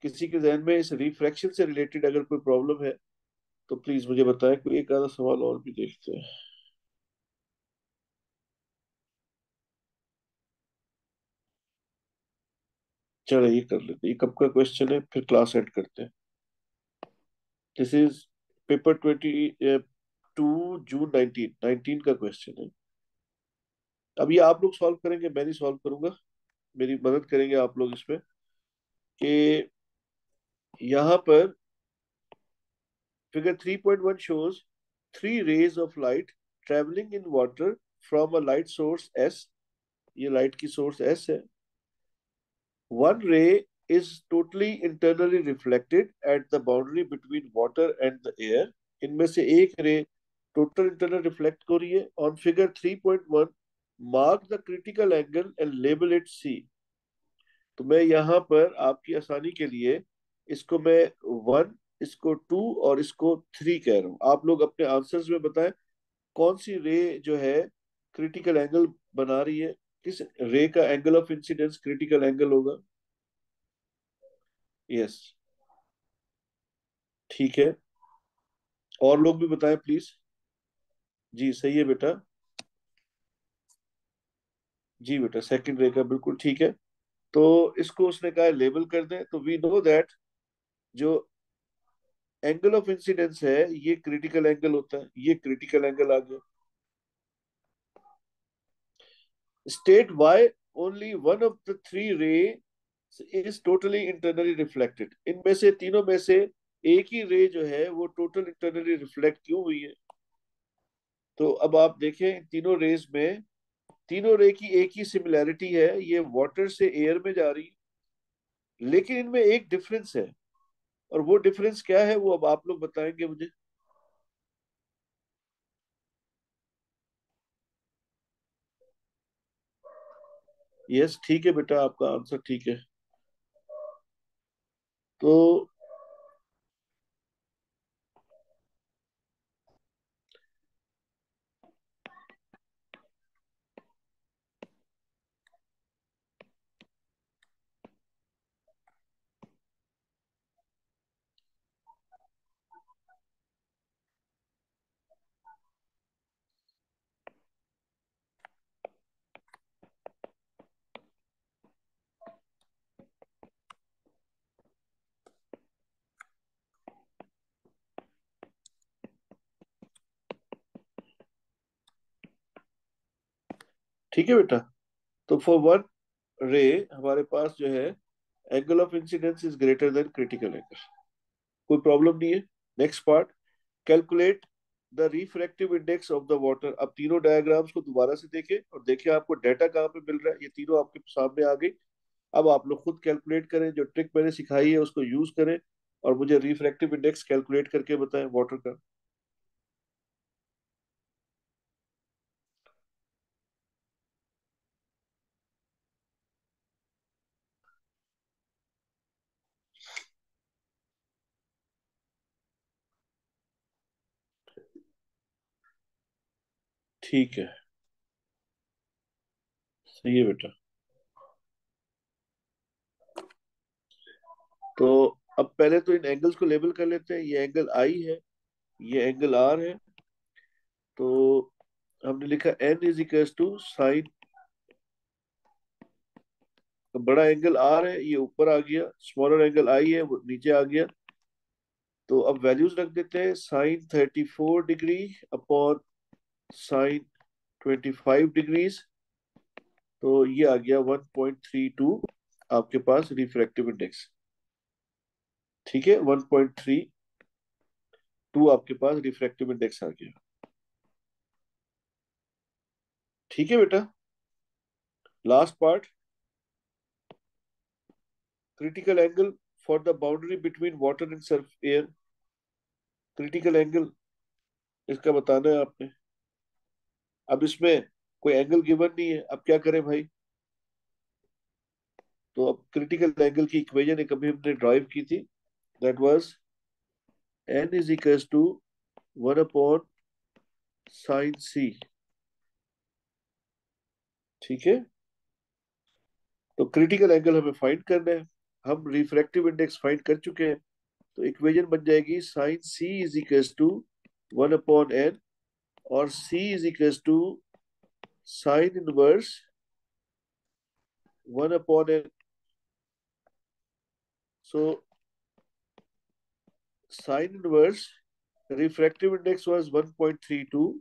किसी के जहन में इस रिफ्रैक्शन से रिलेटेड अगर कोई प्रॉब्लम है तो प्लीज मुझे बताएं। कोई एक आधा सवाल और भी देखते हैं। चलो ये कर लेते हैं। ये कब का क्वेश्चन है, फिर क्लास एड करते हैं। दिस इज पेपर 22 जून 19 का क्वेश्चन है। अब ये आप लोग सॉल्व करेंगे, मैं नहीं सॉल्व करूंगा। मेरी मदद करेंगे आप लोग इसमें कि यहाँ पर figure 3.1 shows three rays of light traveling in water from a light source S। ये लाइट की सोर्स S है। One ray is totally internally reflected at the boundary between water and the air। इनमें से एक रे total internal reflect हो रही है। On figure 3.1 mark the critical angle and label it C। तो मैं यहाँ पर आपकी आसानी के लिए इसको मैं 1, इसको 2 और इसको 3 कह रहा हूँ। आप लोग अपने आंसर्स में बताएं कौन सी रे जो है क्रिटिकल एंगल बना रही है, किस रे का angle of incidence critical angle होगा। यस। ठीक है। और लोग भी बताएं प्लीज। जी सही है बेटा। जी बेटा सेकंड रे का बिल्कुल ठीक है। तो इसको उसने कहा लेबल कर दें, तो वी नो दैट जो एंगल ऑफ इंसिडेंस है ये क्रिटिकल एंगल होता है। ये क्रिटिकल एंगल आ गया। State why only one of the three ray is totally internally reflected. इनमें से तीनों में से एक ही रे जो है वो टोटल इंटरनली रिफ्लेक्ट क्यों हुई है? तो अब आप देखें इन तीनों रेज में, तीनों रे की एक ही सिमिलैरिटी है, ये वाटर से एयर में जा रही है। लेकिन इनमें एक डिफरेंस है, और वो डिफरेंस क्या है वो अब आप लोग बताएंगे मुझे। यस ठीक है बेटा, आपका आंसर ठीक है। तो ठीक है बेटा। तो फॉर वन रे हमारे पास जो है angle of incidence is greater than critical angle, कोई प्रॉब्लम नहीं है। Next part, calculate the refractive index of the water. अब तीनों डायग्राम्स को दोबारा से देखें और देखें आपको डाटा कहाँ पे मिल रहा है। ये तीनों आपके सामने आ गई। अब आप लोग खुद कैलकुलेट करें, जो ट्रिक मैंने सिखाई है उसको यूज करें और मुझे रिफ्रैक्टिव इंडेक्स कैलकुलेट करके बताएं वाटर का। ठीक है, सही है बेटा। तो अब पहले तो इन एंगल्स को लेबल कर लेते हैं। ये एंगल आई है, ये एंगल आर है। तो हमने लिखा n is equal to sine, बड़ा एंगल आर है ये ऊपर आ गया, स्मॉलर एंगल आई है वो नीचे आ गया। तो अब वैल्यूज रख देते हैं, sine 34 degree upon sine 25 degrees. तो ये आ गया 1.32 आपके पास रिफ्रैक्टिव इंडेक्स। ठीक है, 1.32 आपके पास रिफ्रैक्टिव इंडेक्स आ गया। ठीक है बेटा। Last part, critical angle for the boundary between water and Surf air. Critical angle इसका बताना है आपने। अब इसमें कोई एंगल गिवन नहीं है, अब क्या करें भाई। तो अब क्रिटिकल एंगल की इक्वेशन एक अभी हमने ड्राइव की थी, that was N is equal to 1 upon sine C. ठीक है। तो क्रिटिकल एंगल हमें फाइंड करना है, हम रिफ्रैक्टिव इंडेक्स फाइंड कर चुके हैं। तो इक्वेशन बन जाएगी sine C is equal to 1 upon N, और C is equal to sine inverse 1 upon N. So sine inverse refractive index was 1.32,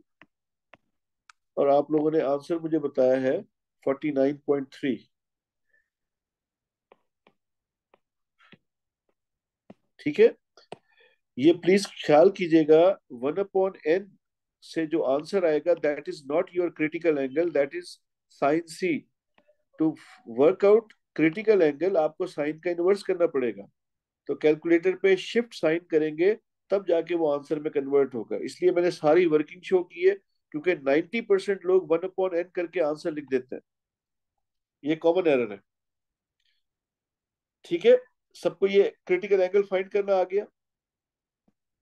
और आप लोगों ने आंसर मुझे बताया है 49.3। ठीक है। ये प्लीज ख्याल कीजिएगा, 1 अपॉन एन से जो आंसर आएगा that is not your critical angle, that is sine c. To work out critical angle आपको साइन का इनवर्स करना पड़ेगा। तो कैलकुलेटर पे शिफ्ट साइन करेंगे तब जाके वो आंसर में कन्वर्ट होगा। इसलिए मैंने सारी वर्किंग शो की है, क्योंकि 90% लोग 1 अपॉन एन करके आंसर लिख देते हैं। ये कॉमन एरर है। ठीक है, सबको ये क्रिटिकल एंगल फाइंड करना आ गया।